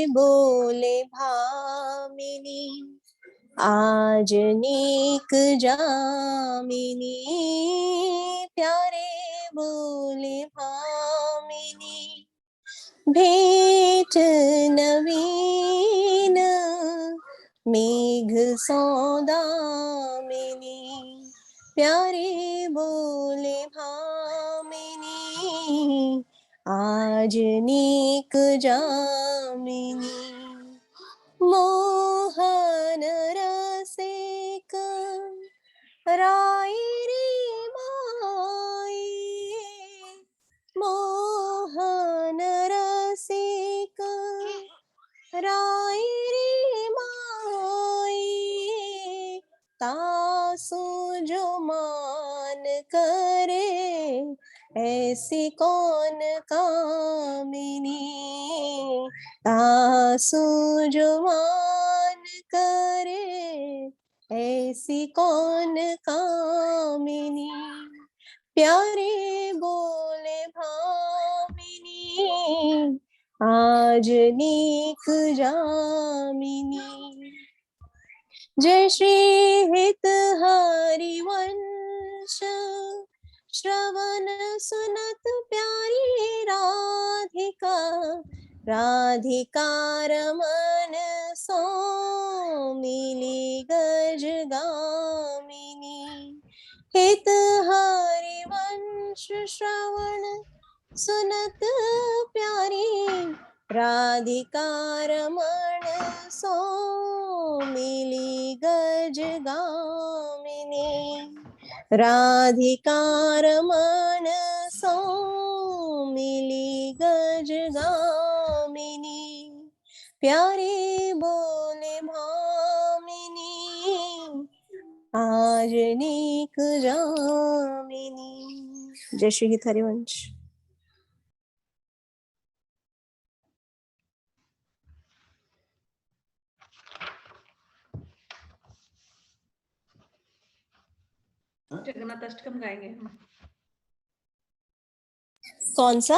बोले भामिनी, आज नेक जामिनी, प्यारे बोले भामिनी। भेंट नवीन मेघ सौदामिनी, प्यारे बोले भामिनी, आज नेक जामिनी। मोहन रसिक राय रे माई, मोहन रसिक राय रे माई, तासु जो मान करे ऐसी कौन कामिनी, तासु जो मान करे ऐसी कौन कामिनी, प्यारे बोले भामिनी, आज नेक जामिनी। जय श्री हित हरिवंश, श्रवण सुनत प्यारी राधिका, राधिका रमन सो मिली गज गामिनी। हित हरिवंश श्रवण सुनत प्यारी, राधिका रमण सो मिली गज गामिनी, राधिका रमण सो मिली गज गामिनी, प्यारे बोले भामिनी, आज नेक जामिनी। जय श्री हित हरिवंश। जगन्नाथ अष्टकम गाएंगे हम। कौन सा?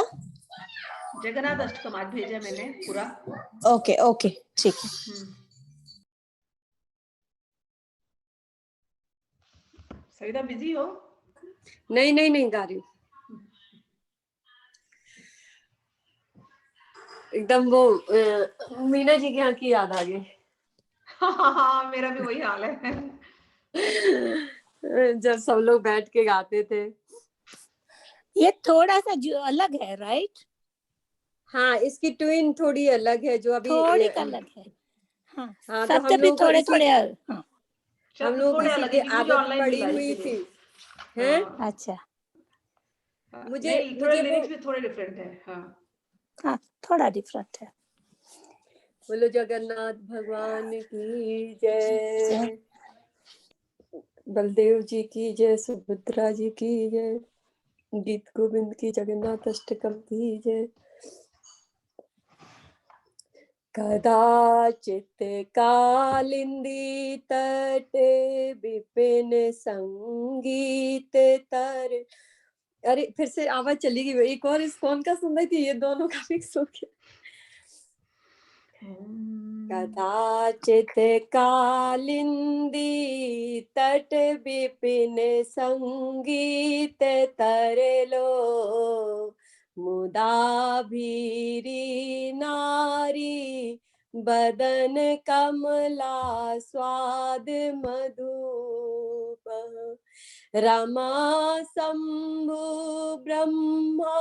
जगन्नाथ अष्टकम आज भेजा मैंने पूरा। ओके ओके ठीक है। सविता बिजी हो? नहीं नहीं नहीं गा रही हूँ, एकदम वो मीना जी के यहाँ की याद आ गई। हाँ, मेरा भी वही हाल है। जब सब लोग बैठ के गाते थे। ये थोड़ा सा जो अलग है, राइट? हाँ, इसकी ट्विन थोड़ी अलग है, जो अभी थोड़ी अलग है। हाँ, हाँ, शब्द तो हम भी लोग थोड़े थोड़े हाँ, हम लोग इसी की आदत पड़ी हुई थी, हैं? अच्छा, मुझे थोड़े लिरिक्स भी थोड़े डिफरेंट है। हाँ थोड़ा डिफरेंट है। बोलो जगन्नाथ भगवान की जय, बलदेव जी की जय, सुभद्रा जी की जय, गीत गोविंद की, जगन्नाथ अष्टकम की जय। कदाचित कालिंदी तटे विपिन संगीत तर। अरे फिर से आवाज चली गई। एक और इस कौन का सुन रही थी? ये दोनों का मिक्स हो गया। कदाचित कालिंदी तट विपिन संगीत तरलो, मुदा भीरी नारी बदन कमला स्वाद मधुप। रमा शंभु ब्रह्मा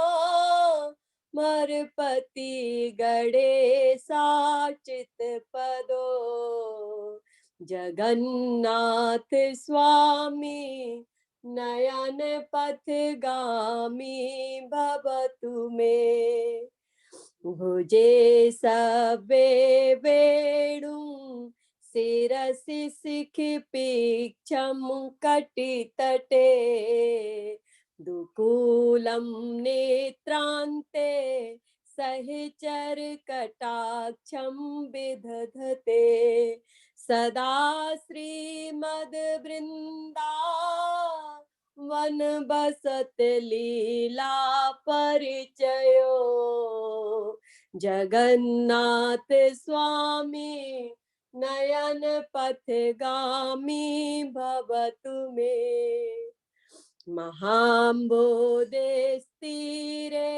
मरपति गणेशा चित पदो, जगन्नाथ स्वामी नयन पथगामी भवतु मे। भुजे सबे वेणु शिरसि शिखिपीक्षं कटितटे, दुकूलं नेत्रान्ते सहचर कटाक्षं विदधते। सदा श्रीमद् वृन्दा वन बसत लीला परिचयो। जगन्नाथ स्वामी नयन पथगामी भवतु मे। महाम्बोधे स्थिरे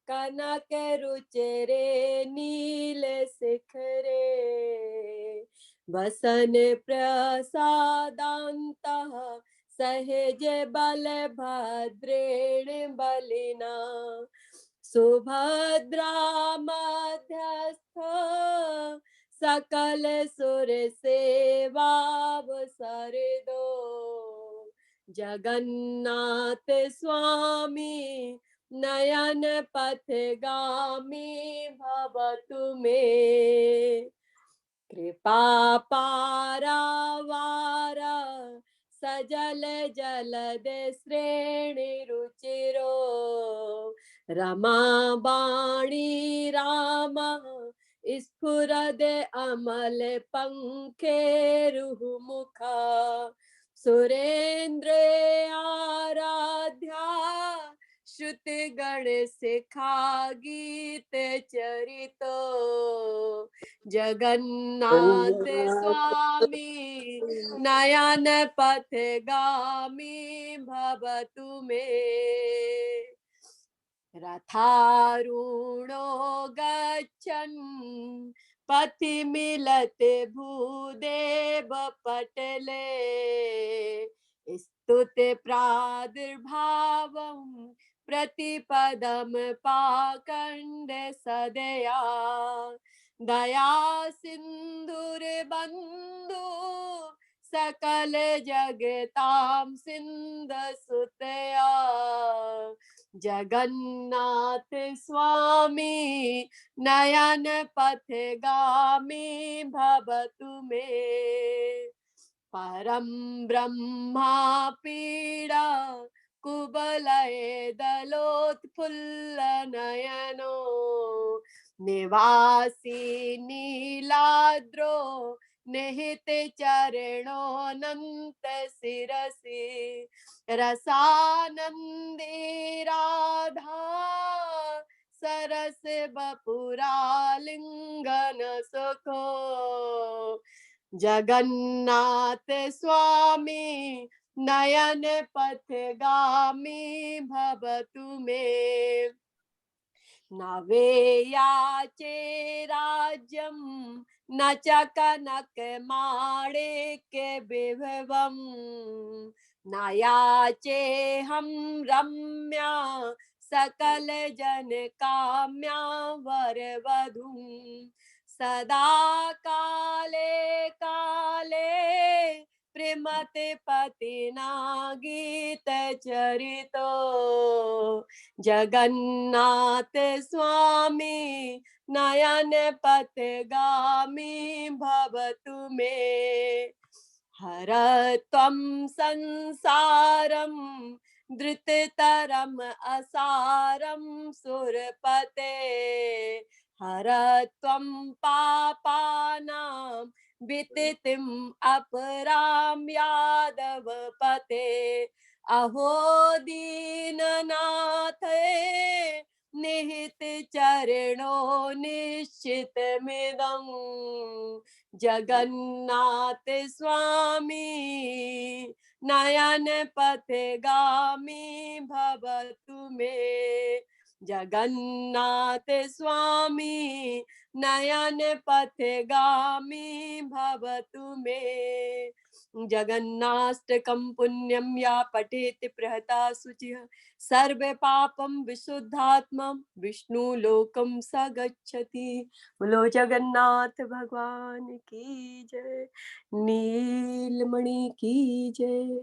कनक रुचिरे नील शिखरे। वसन प्रसादान्तः सहज बलभद्रेण बलिना। सुभद्रा मध्यस्थ सकल सुर सेवावसरदो। जगन्नाथ स्वामी नयन पथगामी भवतु मे। कृपा पारावार सजल जलद श्रेणी रुचिरो। रमा बाणी राम स्फुरद अमल पंखेरुमुखा। सुरेंद्र आराध्या श्रुत गण शिखा गीत चरितो। जगन्नाथ स्वामी नयन पथगामी भवतु मे। रथारूढ़ो गच्छन् पथि मिलते भूदेव पटले। स्तुते प्रादुर्भावं प्रतिपदम पाखंड सदया। दया सिंधुर बंधु सकल जगतां सिंध सुतया। जगन्नाथ स्वामी नयन पथगामी भवतु मे। परम ब्रह्मा पीड़ा कुबलय दलोत्फुल्ल नयनो। निवासी नीलाद्रो निहित चरणोऽनंत शिरसि। रसानंदी राधा सरस बपुरालिंगन सुखो। जगन्नाथ स्वामी नयन पथगामी भवतु मे। न वेयाचे राज्यं न च कनक माणिक्य विभवं। न याचे हम रम्या सकल जन काम्या वर वधूं। सदा काले काले प्रेमते पतिना गीत चरितो। जगन्नाथ स्वामी नयन पथगामी भवतु मे। हर त्वं संसारं धृततरम असारं सुरपते। हर त्वं पापानां विततिम् अपरां यादवपते। अहो दीननाथ निहित चरणो निश्चितमिदं। जगन्नाथ स्वामी नयन पथगामी भवतु मे। जगन्नाथ स्वामी नयन पथगामी भवतु मे। जगन्नाष्टकं पुण्यं या पठेति प्रहता शुचिः। सर्व पापं विशुद्धात्मा विष्णु लोकं स गच्छति। बोलो जगन्नाथ भगवान की जय। नीलमणि की जय।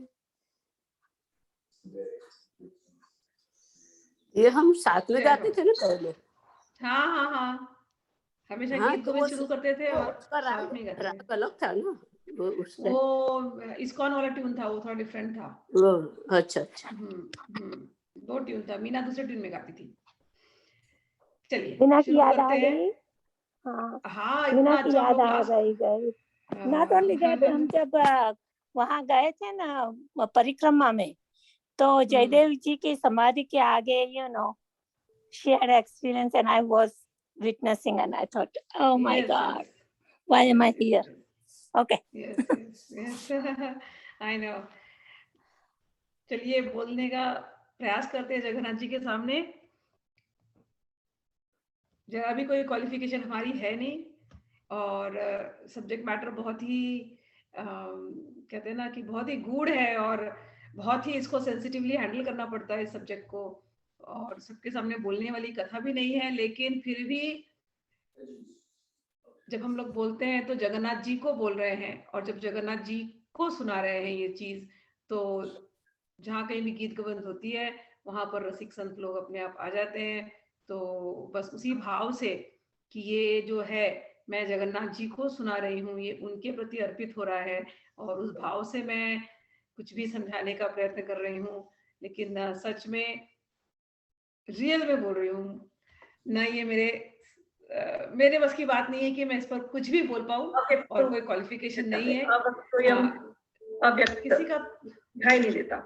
ये हम साथ में गाते थे ना पहले। हाँ हाँ हाँ, हमेशा हाँ, गीत तो गोविंद वो शुरू करते थे और उसका साथ में गाते थे। राग अलग था ना वो उसमें। वो इस्कॉन वाला ट्यून था, वो थोड़ा डिफरेंट था। वो अच्छा अच्छा। दो ट्यून था, मीना दूसरे ट्यून में गाती थी। चलिए मीना की शुरू याद आ करते हैं। गई। हाँ, हाँ, मीना इतना की अच्छा हम याद लोग आ क्लास। गई। नॉट ओनली दैट, हम जब वहाँ गए थे ना परिक्रमा में, तो जयदेव जी की समाधि के आगे, you know, she had experience and I was witnessing and I thought, oh my Yes, God, yes. why am I Yes, here? yes, Okay. yes, yes, yes. I know. चलिए बोलने का प्रयास करते हैं जगन्नाथ जी के सामने। जरा भी कोई क्वालिफिकेशन हमारी है नहीं, और सब्जेक्ट मैटर बहुत ही कहते हैं ना कि बहुत ही गूढ़ है, और बहुत ही इसको सेंसिटिवली हैंडल करना पड़ता है इस सब्जेक्ट को, और सबके सामने बोलने वाली कथा भी नहीं है। लेकिन फिर भी जब हम लोग बोलते हैं तो जगन्नाथ जी को बोल रहे हैं, और जब जगन्नाथ जी को सुना रहे हैं ये चीज, तो जहाँ कहीं भी गीत गोविंद होती है वहां पर रसिक संत लोग अपने आप आ जाते हैं। तो बस उसी भाव से कि ये जो है मैं जगन्नाथ जी को सुना रही हूँ, ये उनके प्रति अर्पित हो रहा है, और उस भाव से मैं कुछ भी समझाने का प्रयत्न कर रही हूँ। लेकिन सच में रियल में बोल रही हूँ ना, ये मेरे बस की बात नहीं है कि मैं इस पर कुछ भी बोल पाऊँ, और कोई क्वालिफिकेशन नहीं है। किसी का दिखाई नहीं देता।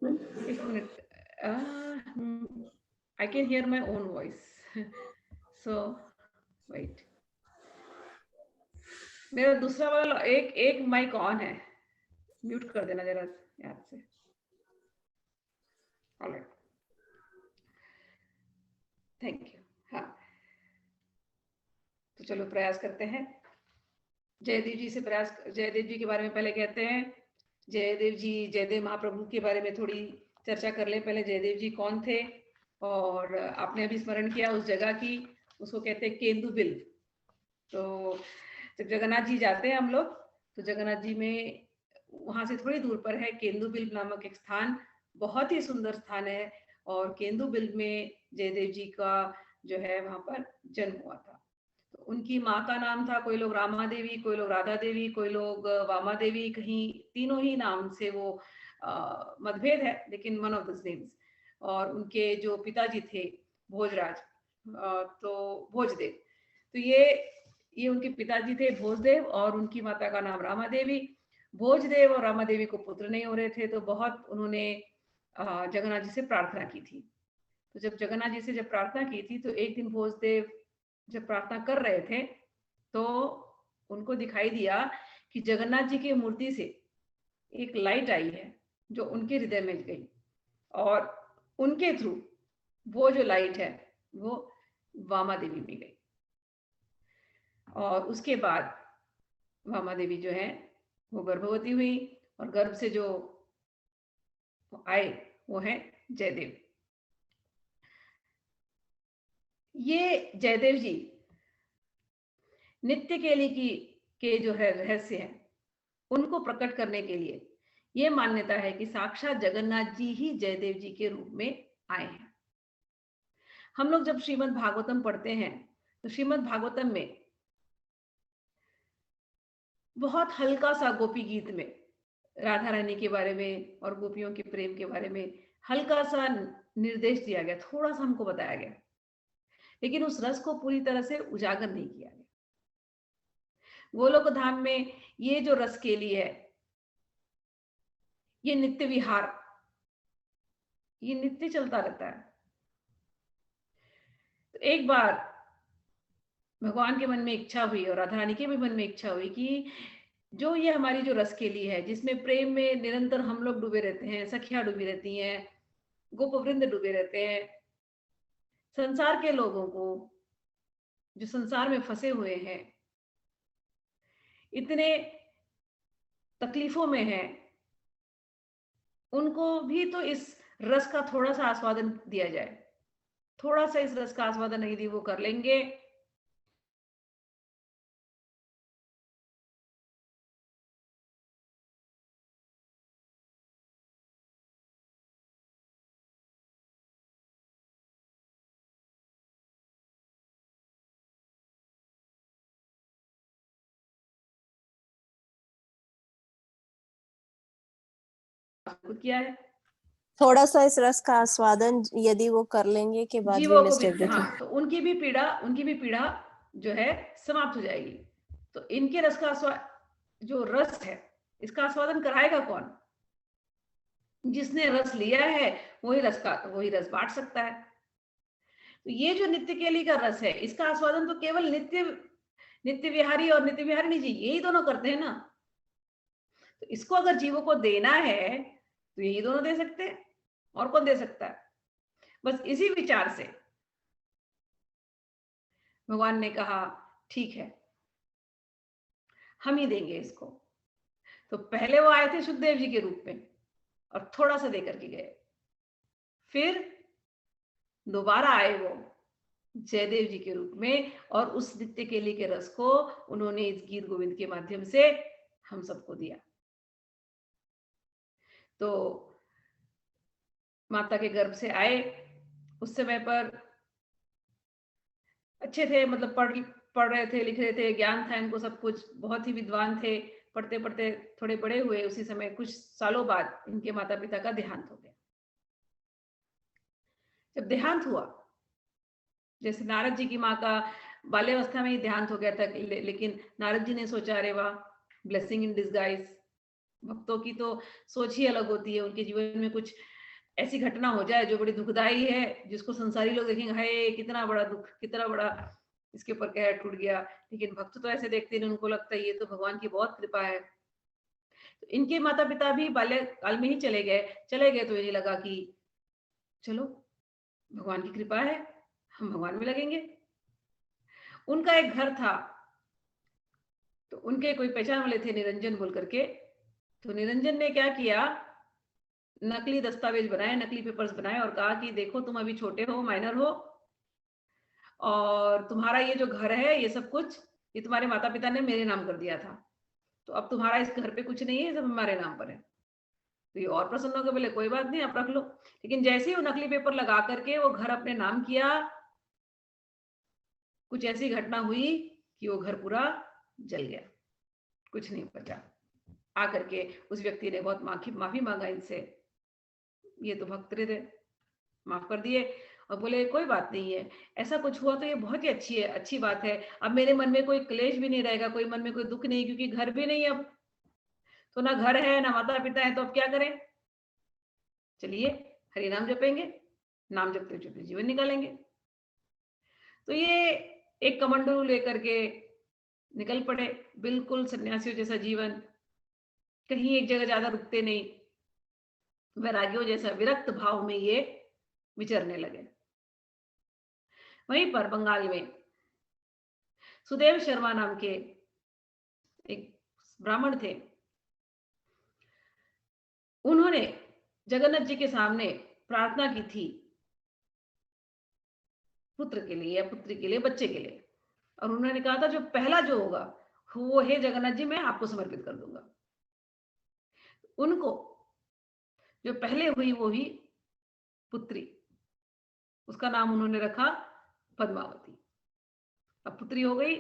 एक minute, I can hear my own voice, so wait. मेरा दूसरा वाला एक माइक ऑन है, म्यूट कर देना जरा याद से। Alright, thank you. हाँ, तो चलो प्रयास करते हैं। जयदेव जी से प्रयास, जयदेव जी के बारे में पहले कहते हैं। जयदेव जी, जयदेव महाप्रभु के बारे में थोड़ी चर्चा कर ले। पहले जयदेव जी कौन थे, और आपने अभी स्मरण किया उस जगह की, उसको कहते हैं केंदुबिल। तो जब जगन्नाथ जी जाते हैं हम लोग, तो जगन्नाथ जी में वहां से थोड़ी दूर पर है केंदुबिल नामक एक स्थान, बहुत ही सुंदर स्थान है। और केंदुबिल में जयदेव जी का जो है वहां पर जन्म हुआ था। तो उनकी माँ का नाम था, कोई लोग रामा देवी, कोई लोग राधा देवी, कोई लोग वामा देवी, कहीं तीनों ही नाम से वो मतभेद है, लेकिन वन ऑफ द नेम्स। और उनके जो पिताजी थे भोजराज, तो भोजदेव, तो ये उनके पिताजी थे भोजदेव, और उनकी माता का नाम रामा देवी। भोजदेव और रामा देवी को पुत्र नहीं हो रहे थे, तो बहुत उन्होंने जगन्नाथ जी से प्रार्थना की थी। तो जब जगन्नाथ जी से जब प्रार्थना की थी, तो एक दिन भोजदेव जब प्रार्थना कर रहे थे, तो उनको दिखाई दिया कि जगन्नाथ जी की मूर्ति से एक लाइट आई है जो उनके हृदय में गई, और उनके थ्रू वो जो लाइट है वो वामा देवी में गई। और उसके बाद वामा देवी जो है वो गर्भवती हुई, और गर्भ से जो आए वो है जयदेव। ये जयदेव जी नित्य केली के जो है रहस्य है, उनको प्रकट करने के लिए ये मान्यता है कि साक्षात जगन्नाथ जी ही जयदेव जी के रूप में आए हैं। हम लोग जब श्रीमद् भागवतम पढ़ते हैं, तो श्रीमद् भागवतम में बहुत हल्का सा गोपी गीत में राधा रानी के बारे में और गोपियों के प्रेम के बारे में हल्का सा निर्देश दिया गया, थोड़ा सा हमको बताया गया, लेकिन उस रस को पूरी तरह से उजागर नहीं किया गया। गोलोक धाम में ये जो रस केली है, ये नित्य विहार, ये नित्य चलता रहता है। तो एक बार भगवान के मन में इच्छा हुई, और राधा रानी के भी मन में इच्छा हुई कि जो ये हमारी जो रस केली है, जिसमें प्रेम में निरंतर हम लोग डूबे रहते हैं, सखियां डूबी रहती हैं, गोपवृंद डूबे रहते हैं, संसार के लोगों को जो संसार में फंसे हुए हैं, इतने तकलीफों में हैं, उनको भी तो इस रस का थोड़ा सा आस्वादन दिया जाए। थोड़ा सा इस रस का आस्वादन यदि वो कर लेंगे, किया है थोड़ा सा इस रस का आस्वादन यदि वो कर लेंगे के बाद जीवों को मिस्ट भी, एवरीथिंग। हाँ, तो उनकी भी पीड़ा जो है समाप्त हो जाएगी। तो इनके रस का जो रस है, इसका आस्वादन कराएगा कौन? जिसने रस लिया है वही रस बांट सकता है। तो ये जो नित्य केली का रस है, इसका आस्वादन तो केवल नित्य विहारी और नित्य विहारिणी जी यही दोनों करते हैं ना। तो इसको अगर जीवों को देना है तो यही दोनों दे सकते हैं, और कौन दे सकता है। बस इसी विचार से भगवान ने कहा ठीक है, हम ही देंगे इसको। तो पहले वो आए थे सुखदेव जी के रूप में और थोड़ा सा देकर के गए, फिर दोबारा आए वो जयदेव जी के रूप में, और उस नित्य केली के रस को उन्होंने इस गीत गोविंद के माध्यम से हम सबको दिया। तो माता के गर्भ से आए, उस समय पर अच्छे थे, मतलब पढ़ रहे थे, लिख रहे थे, ज्ञान था इनको सब कुछ, बहुत ही विद्वान थे। पढ़ते पढ़ते थोड़े बड़े हुए, उसी समय कुछ सालों बाद इनके माता पिता का देहांत हो गया। जब देहांत हुआ, जैसे नारद जी की माँ का बाल्यावस्था में ही देहांत हो गया था, लेकिन नारद जी ने सोचा अरे वाह, ब्लेसिंग इन डिस्गाइज। भक्तों की तो सोच ही अलग होती है, उनके जीवन में कुछ ऐसी घटना हो जाए जो बड़ी दुखदाई है, जिसको संसारी लोग देखेंगे हाय कितना बड़ा दुख, कितना बड़ा इसके ऊपर कहर टूट गया, लेकिन भक्त तो ऐसे देखते हैं, उनको लगता है ये तो भगवान की बहुत कृपा है। तो इनके माता पिता भी बाल्यकाल में ही चले गए, तो इन्हें लगा कि चलो भगवान की कृपा है, हम भगवान में लगेंगे। उनका एक घर था, तो उनके कोई पहचान वाले थे निरंजन बोल करके। तो निरंजन ने क्या किया, नकली दस्तावेज बनाए, नकली पेपर्स बनाए और कहा कि देखो तुम अभी छोटे हो, माइनर हो, और तुम्हारा ये जो घर है ये सब कुछ ये तुम्हारे माता पिता ने मेरे नाम कर दिया था, तो अब तुम्हारा इस घर पे कुछ नहीं है, सब हमारे नाम पर है। तो ये और प्रसन्न हो गए, बोले कोई बात नहीं आप रख लो। लेकिन जैसे ही वो नकली पेपर लगा करके वो घर अपने नाम किया, कुछ ऐसी घटना हुई कि वो घर पूरा जल गया, कुछ नहीं बचा। आकर के उस व्यक्ति ने बहुत माफी मांगा इनसे, ये तो भक्त थे, माफ कर दिए, और बोले कोई बात नहीं है, ऐसा कुछ हुआ तो ये बहुत ही अच्छी बात है। अब मेरे मन में कोई क्लेश भी नहीं रहेगा, कोई मन में कोई दुख नहीं, क्योंकि घर भी नहीं, अब तो ना घर है ना माता पिता है, तो अब क्या करें, चलिए हरि नाम जपेंगे, नाम जपते जपते जीवन निकालेंगे। तो ये एक कमंडलू लेकर के निकल पड़े, बिल्कुल सन्यासियों जैसा जीवन, कहीं एक जगह ज्यादा रुकते नहीं, वैरागियों जैसा विरक्त भाव में ये विचरने लगे। वहीं पर बंगाल में सुदेव शर्मा नाम के एक ब्राह्मण थे, उन्होंने जगन्नाथ जी के सामने प्रार्थना की थी पुत्र के लिए या पुत्री के लिए, बच्चे के लिए, और उन्होंने कहा था जो पहला जो होगा वो हे जगन्नाथ जी मैं आपको समर्पित कर दूंगा। उनको जो पहले हुई वो ही पुत्री, उसका नाम उन्होंने रखा पद्मावती। अब पुत्री हो गई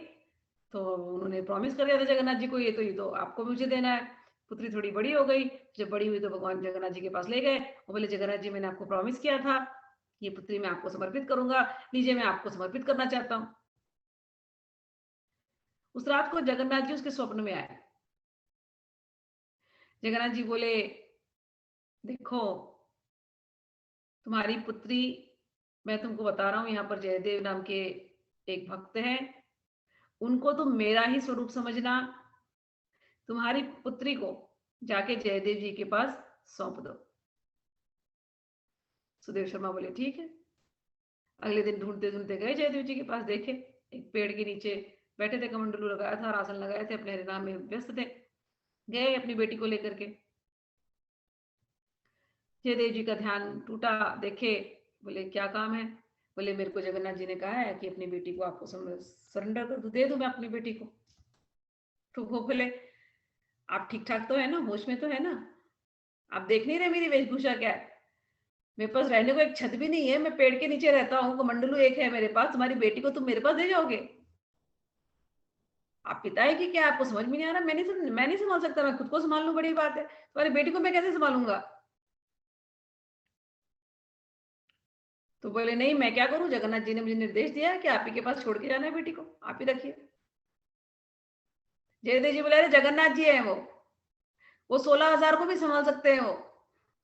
तो उन्होंने प्रॉमिस कर दिया था जगन्नाथ जी को, ये तो आपको मुझे देना है। पुत्री थोड़ी बड़ी हो गई, जब बड़ी हुई तो भगवान जगन्नाथ जी के पास ले गए और बोले जगन्नाथ जी मैंने आपको प्रॉमिस किया था, ये पुत्री मैं आपको समर्पित करूंगा, लीजिए मैं आपको समर्पित करना चाहता हूं। उस रात को जगन्नाथ जी उसके स्वप्न में आए। जगन्नाथ जी बोले देखो तुम्हारी पुत्री, मैं तुमको बता रहा हूं, यहाँ पर जयदेव नाम के एक भक्त हैं, उनको तुम मेरा ही स्वरूप समझना, तुम्हारी पुत्री को जाके जयदेव जी के पास सौंप दो। सुदेव शर्मा बोले ठीक है। अगले दिन ढूंढते ढूंढते गए जयदेव जी के पास, देखे एक पेड़ के नीचे बैठे थे, कमंडलू लगाया था, आसन लगाए थे, अपने हरिनाम में व्यस्त थे। गए अपनी बेटी को लेकर के, जयदेव जी का ध्यान टूटा, देखे, बोले क्या काम है, बोले मेरे को जगन्नाथ जी ने कहा है कि अपनी बेटी को आपको सरेंडर कर दो, दे दूं मैं अपनी बेटी को। तो वो बोले आप ठीक ठाक तो है ना, होश में तो है ना, आप देख नहीं रहे मेरी वेशभूषा क्या है, मेरे पास रहने को एक छत भी नहीं है, मैं पेड़ के नीचे रहता हूँ, कमंडलू एक है मेरे पास, तुम्हारी बेटी को तुम मेरे पास दे जाओगे, आप पिता है कि क्या, आपको समझ में नहीं आ रहा, मैं नहीं संभाल सकता, मैं खुद को संभाल लूं बड़ी बात है, तुम्हारी बेटी को मैं कैसे संभालूंगा। तो बोले नहीं मैं क्या करूं, जगन्नाथ जी ने मुझे निर्देश दिया है कि आप ही के पास छोड़ के जाना है बेटी को, आप ही रखिए। जयदेव जी बोले अरे जगन्नाथ जी है वो 16,000 को भी संभाल सकते हैं, वो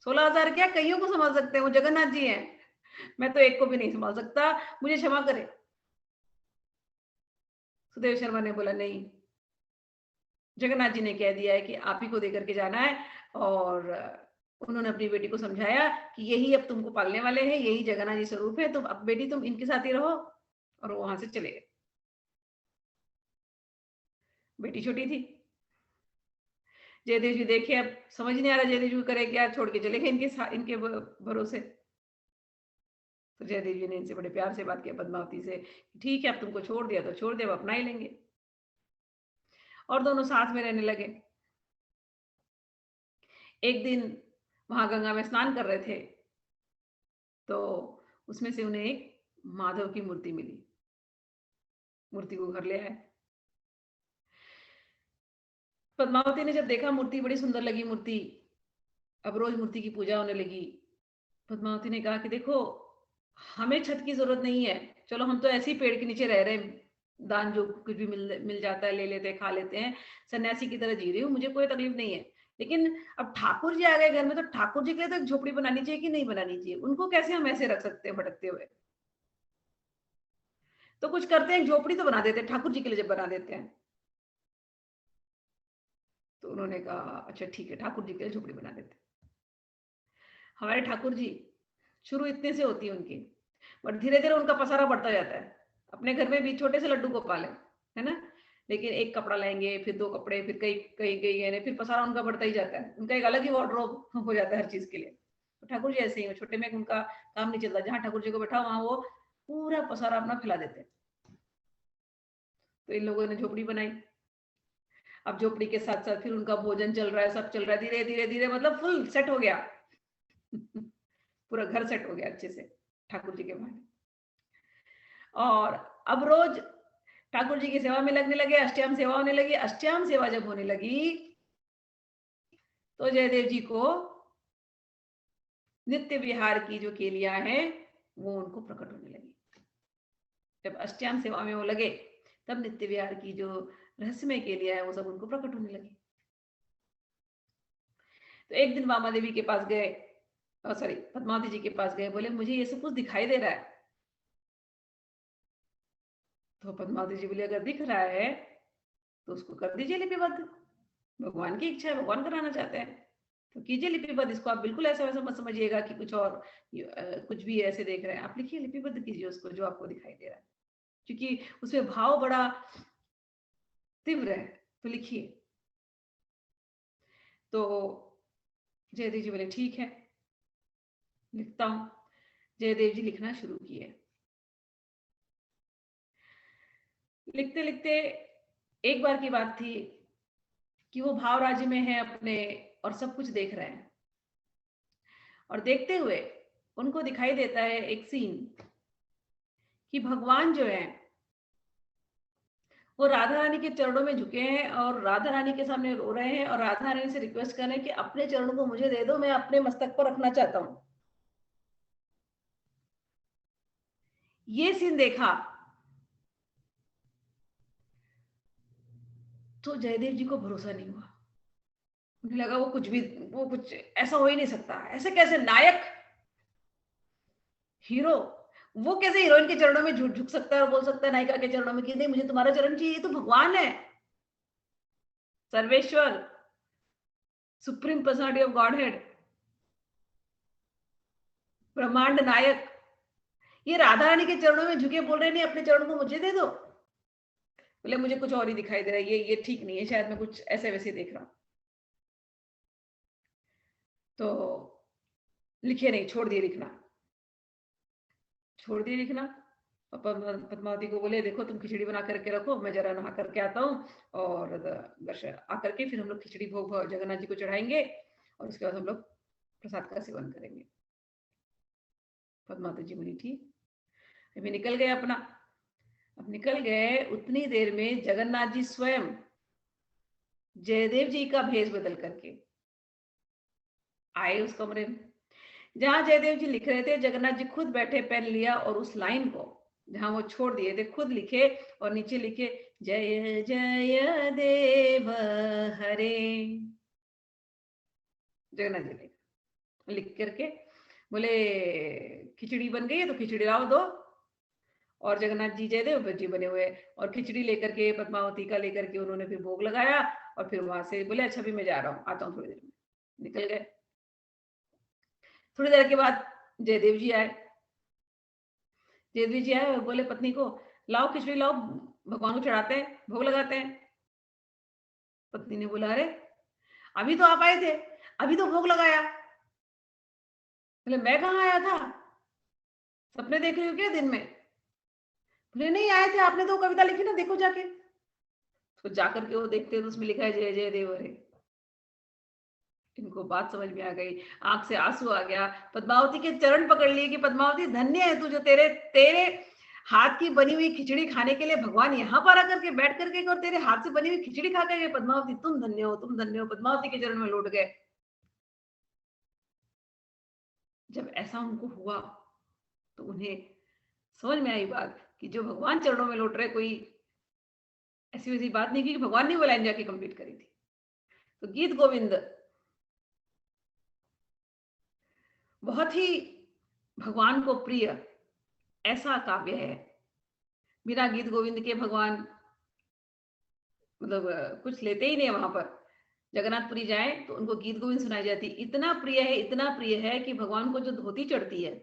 16,000 क्या, कईयों को संभाल सकते हैं, वो जगन्नाथ जी हैं, मैं तो एक को भी नहीं संभाल सकता, मुझे क्षमा करें। सुदेव शर्मा ने बोला नहीं, जगन्नाथ जी ने कह दिया है कि आप ही को देकर के जाना है, और उन्होंने अपनी बेटी को समझाया कि यही अब तुमको पालने वाले हैं, यही जगन्नाथ जी स्वरूप है, तुम अब बेटी तुम इनके साथ ही रहो, और वो वहां से चले गए। बेटी छोटी थी, जयदेव जी देखे, अब समझ नहीं आ रहा जयदेव जी करे क्या, छोड़ के चले गए इनके भरोसे। तो जयदेव जी ने इनसे बड़े प्यार से बात किया पद्मावती से, ठीक है अब तुमको छोड़ दिया तो छोड़ दे, अब अपना ही लेंगे, और दोनों साथ में रहने लगे। एक दिन वहां गंगा में स्नान कर रहे थे, तो उसमें से उन्हें एक माधव की मूर्ति मिली, मूर्ति को घर ले आए। पद्मावती ने जब देखा मूर्ति, बड़ी सुंदर लगी मूर्ति, अब रोज मूर्ति की पूजा होने लगी। पद्मावती ने कहा कि देखो हमें छत की जरूरत नहीं है, चलो हम तो ऐसे ही पेड़ के नीचे रह रहे हैं, दान जो कुछ भी मिल जाता है ले लेते हैं, खा लेते हैं, सन्यासी की तरह जी रही हूँ, मुझे कोई तकलीफ नहीं है। लेकिन अब ठाकुर जी आ गए घर में, तो ठाकुर जी के लिए तो एक झोपड़ी बनानी चाहिए कि नहीं बनानी चाहिए, उनको कैसे हम ऐसे रख सकते हैं भटकते हुए। तो कुछ करते हैं, झोपड़ी तो बना देते हैं ठाकुर जी के लिए, जब बना देते हैं। तो उन्होंने कहा अच्छा ठीक है, ठाकुर जी के लिए झोपड़ी बना देते। हमारे ठाकुर जी शुरू इतने से होती है उनकी, बट धीरे धीरे उनका पसारा बढ़ता जाता है। अपने घर में भी छोटे से लड्डू गोपाल है ना, लेकिन एक कपड़ा लाएंगे, फिर दो कपड़े, फिर कई कई कई गहने, फिर पसारा उनका बढ़ता ही जाता है, उनका एक अलग ही वार्डरोब हो जाता है हर चीज के लिए। तो ठाकुर जी ऐसे ही हो, छोटे में उनका काम नहीं चलता, जहां ठाकुर जी को बैठा वहां वो पूरा पसारा अपना फैला देते हैं। तो इन लोगों ने झोपड़ी बनाई। अब झोपड़ी के साथ साथ फिर उनका भोजन चल रहा है, सब चल रहा है, धीरे धीरे धीरे मतलब फुल सेट हो गया पूरा घर सेट हो गया अच्छे से ठाकुर जी के बहाने। और अब रोज ठाकुर जी की सेवा में लगने लगे, अष्टयाम सेवा होने लगी। अष्टयाम सेवा जब होने लगी तो जयदेव जी को नित्य विहार की जो केलियां हैं वो उनको प्रकट होने लगी। जब अष्टयाम सेवा में वो लगे तब नित्य विहार की जो रहस्यमय केलियां है वो सब उनको प्रकट होने लगी। तो एक दिन वामा देवी के पास गए, सॉरी पद्मावती जी के पास गए, बोले मुझे ये सब कुछ दिखाई दे रहा है। तो पद्मावती जी बोले अगर दिख रहा है तो उसको कर दीजिए लिपिबद्ध, भगवान की इच्छा है, भगवान कराना चाहते हैं तो कीजिए लिपिबद्ध। इसको आप बिल्कुल ऐसा वैसा मत समझिएगा कि कुछ और कुछ भी ऐसे देख रहे हैं, आप लिखिए, लिपिबद्ध कीजिए उसको जो आपको दिखाई दे रहा है, क्योंकि उसमें भाव बड़ा तीव्र है, तो लिखिए। तो जयदेव जी बोले ठीक है लिखता हूं। जयदेव जी लिखना शुरू किए। लिखते लिखते एक बार की बात थी कि वो भाव राज्य में है अपने और सब कुछ देख रहे हैं, और देखते हुए उनको दिखाई देता है एक सीन कि भगवान जो है वो राधा रानी के चरणों में झुके हैं और राधा रानी के सामने रो रहे हैं और राधा रानी से रिक्वेस्ट कर रहे हैं कि अपने चरणों को मुझे दे दो, मैं अपने मस्तक पर रखना चाहता हूं। ये सीन देखा तो जयदेव जी को भरोसा नहीं हुआ, उन्हें लगा वो कुछ ऐसा हो ही नहीं सकता, ऐसे कैसे नायक हीरो वो कैसे हीरोइन के चरणों में झुक सकता है और बोल सकता है नायिका के चरणों में कि नहीं मुझे तुम्हारा चरण चाहिए, ये तो भगवान है, Sarveshwar, supreme personality of God head, ब्रह्मांड नायक, ये राधा रानी के चरणों में झुके बोल रहे नहीं अपने चरणों को मुझे दे दो। बोले मुझे कुछ और ही दिखाई दे रहा है, ये ठीक नहीं है, शायद मैं कुछ ऐसे वैसे देख रहा हूं। तो लिखे नहीं, छोड़ दिए लिखना, छोड़ दिए लिखना। पद्मावती को बोले देखो तुम खिचड़ी बना करके रखो, मैं जरा नहा करके आता हूँ, और बस आकर के फिर हम लोग खिचड़ी भोग जगन्नाथ जी को चढ़ाएंगे और उसके बाद हम लोग प्रसाद का सेवन करेंगे। पद्मावती जी बोली ठीक। अभी निकल गए अपना। अब निकल गए, उतनी देर में जगन्नाथ जी स्वयं जयदेव जी का भेष बदल करके आए उस कमरे में जहां जयदेव जी लिख रहे थे। जगन्नाथ जी खुद बैठे, पेन लिया और उस लाइन को जहां वो छोड़ दिए थे खुद लिखे, और नीचे लिखे जय जय देव हरे। जगन्नाथ जी लिखे लिख करके बोले खिचड़ी बन गई है तो खिचड़ी लाओ दो, और जगन्नाथ जी जयदेव जी बने हुए और खिचड़ी लेकर के पद्मावती का लेकर के उन्होंने फिर भोग लगाया और फिर वहां से बोले अच्छा भी मैं जा रहा हूँ, आता हूँ थोड़ी देर में, निकल गए। थोड़ी देर के बाद जयदेव जी आए। जयदेव जी आए और बोले पत्नी को लाओ खिचड़ी लाओ, भगवान को चढ़ाते हैं, भोग लगाते हैं। पत्नी ने बोला अरे अभी तो आप आए थे, अभी तो भोग लगाया। बोले मैं कहाँ आया था, सपने देख रही हो क्या दिन में? बोले नहीं आए थे, आपने तो कविता लिखी ना, देखो जाके। तो जाकर के वो देखते हैं तो उसमें लिखा है जय जय देव हरे। इनको बात समझ में आ गई, आंख से आंसू आ गया, पद्मावती के चरण पकड़ लिए कि पद्मावती धन्य है तू, जो तेरे तेरे हाथ की बनी हुई खिचड़ी खाने के लिए भगवान यहाँ पर आकर के बैठ करके और तेरे हाथ से बनी हुई खिचड़ी खा के गए। पद्मावती तुम धन्य हो, तुम धन्य हो। पद्मावती के चरण में लौट गए। जब ऐसा उनको हुआ तो उन्हें समझ में आई बात कि जो भगवान चरणों में लौट रहे, कोई ऐसी वैसी बात नहीं की कि भगवान ने वो लाइन जाके कंप्लीट करी थी। तो गीत गोविंद बहुत ही भगवान को प्रिय ऐसा काव्य है। बिना गीत गोविंद के भगवान मतलब कुछ लेते ही नहीं। वहां पर जगन्नाथपुरी जाए तो उनको गीत गोविंद सुनाई जाती। इतना प्रिय है, इतना प्रिय है कि भगवान को जो धोती चढ़ती है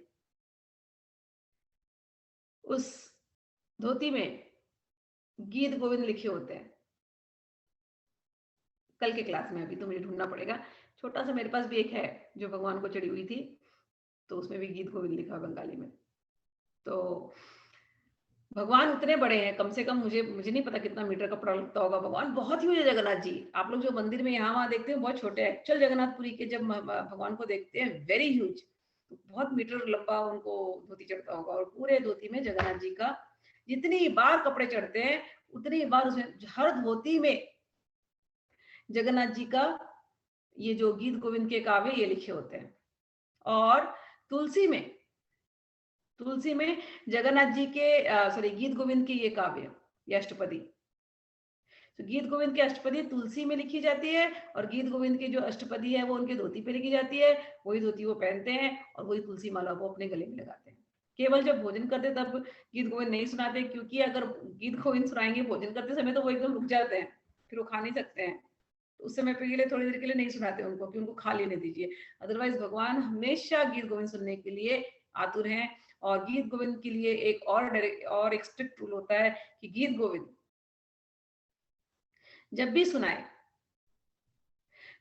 उस धोती में गीत गोविंद लिखे होते हैं। कल के क्लास में, अभी तो मुझे ढूंढना पड़ेगा, छोटा सा मेरे पास भी एक है जो भगवान को चढ़ी हुई थी, तो उसमें भी गीत गोविंद लिखा बंगाली में। तो भगवान उतने बड़े हैं, कम से कम मुझे नहीं पता कितना मीटर कपड़ा लगता होगा। भगवान बहुत ह्यूज है जगन्नाथ जी। आप लोग जो मंदिर में यहाँ वहां देखते हैं बहुत छोटे हैं। एक्चुअल जगन्नाथपुरी के जब भगवान को देखते हैं वेरी ह्यूज, बहुत मीटर लंबा उनको धोती चढ़ता होगा। और पूरे धोती में जगन्नाथ जी का जितनी बार कपड़े चढ़ते हैं उतनी बार उसमें हर धोती में जगन्नाथ जी का ये जो गीत गोविंद के काव्य ये लिखे होते हैं। और तुलसी में जगन्नाथ जी के गीत गोविंद की ये काव्य, ये अष्टपदी, तो गीत गोविंद की अष्टपदी तुलसी में लिखी जाती है और गीत गोविंद की जो अष्टपदी है वो उनके धोती पे लिखी जाती है। वही धोती वो पहनते हैं और वही तुलसी माला वो अपने गले में लगाते हैं। केवल जब भोजन करते तब गीत गोविंद नहीं सुनाते, क्योंकि अगर गीत गोविंद सुनाएंगे भोजन करते समय तो वो एकदम रुक जाते हैं, फिर वो खा नहीं सकते हैं। तो उस समय के लिए थोड़ी देर के लिए नहीं सुनाते उनको कि उनको खा लेने दीजिए। अदरवाइज भगवान हमेशा गीत गोविंद सुनने के लिए आतुर हैं। और गीत गोविंद के लिए एक और एक स्ट्रिक्ट रूल होता है कि गीत गोविंद जब भी सुनाए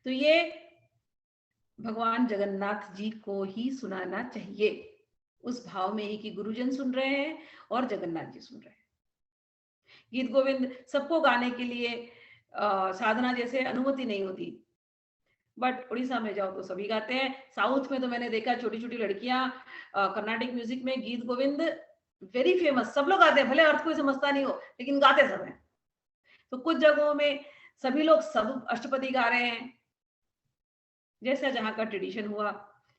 तो ये भगवान जगन्नाथ जी को ही सुनाना चाहिए, उस भाव में ही कि गुरुजन सुन रहे हैं और जगन्नाथ जी सुन रहे हैं। गीत गोविंद सबको गाने के लिए साधना जैसे अनुमति नहीं होती, बट उड़ीसा में जाओ तो सभी गाते हैं। साउथ में तो मैंने देखा छोटी छोटी लड़कियां कर्नाटिक म्यूजिक में गीत गोविंद वेरी फेमस, सब लोग गाते हैं, भले अर्थ कोई समझता नहीं हो लेकिन गाते सब हैं। तो कुछ जगहों में सभी लोग सब अष्टपदी गा रहे हैं जैसा जहां का ट्रेडिशन हुआ।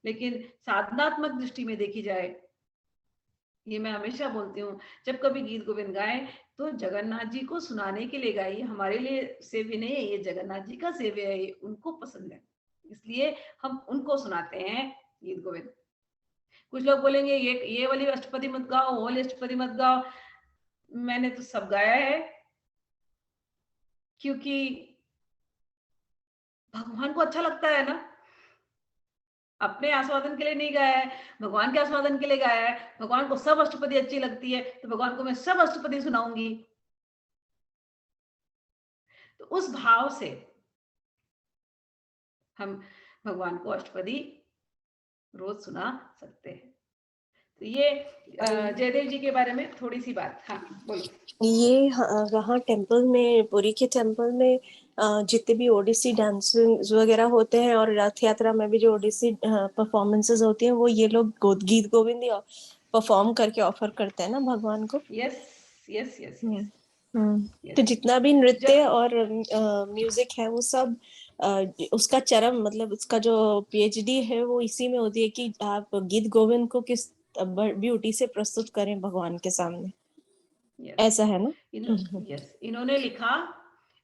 लेकिन साधनात्मक दृष्टि में देखी जाए, ये मैं हमेशा बोलती हूँ, जब कभी गीत गोविंद गाएं तो जगन्नाथ जी को सुनाने के लिए गाइए। हमारे लिए सेव्य नहीं है, ये जगन्नाथ जी का सेव्य है, ये उनको पसंद है, इसलिए हम उनको सुनाते हैं गीत गोविंद। कुछ लोग बोलेंगे ये वाली अष्टपदी मत गाओ, वो वाली अष्टपदी मत गाओ। मैंने तो सब गाया है, क्योंकि भगवान को अच्छा लगता है ना। अपने आस्वादन के लिए नहीं गाया है, भगवान के आस्वादन के लिए गाया है। भगवान को सब अष्टपदी अच्छी लगती है तो भगवान को मैं सब अष्टपदी सुनाऊंगी। तो उस भाव से हम भगवान को अष्टपदी रोज सुना सकते हैं। तो ये जयदेव जी के बारे में थोड़ी सी बात। हाँ बोलो। ये वहाँ टेम्पल में, पुरी के टेम्पल में जितने भी ओडिसी डांस वगैरह होते हैं और रथ यात्रा में भी जो ओडिसी परफॉर्मेंसेस होती हैं, वो ये लोग गीत गोविंद परफॉर्म करके ऑफर करते हैं ना भगवान को। Yes yes yes. तो जितना भी नृत्य और म्यूजिक है वो सब उसका चरम, मतलब उसका जो पीएचडी है वो इसी में होती है कि आप गीत गोविंद को किस ब्यूटी से प्रस्तुत करें भगवान के सामने। ऐसा है ना। यस, इन्होंने लिखा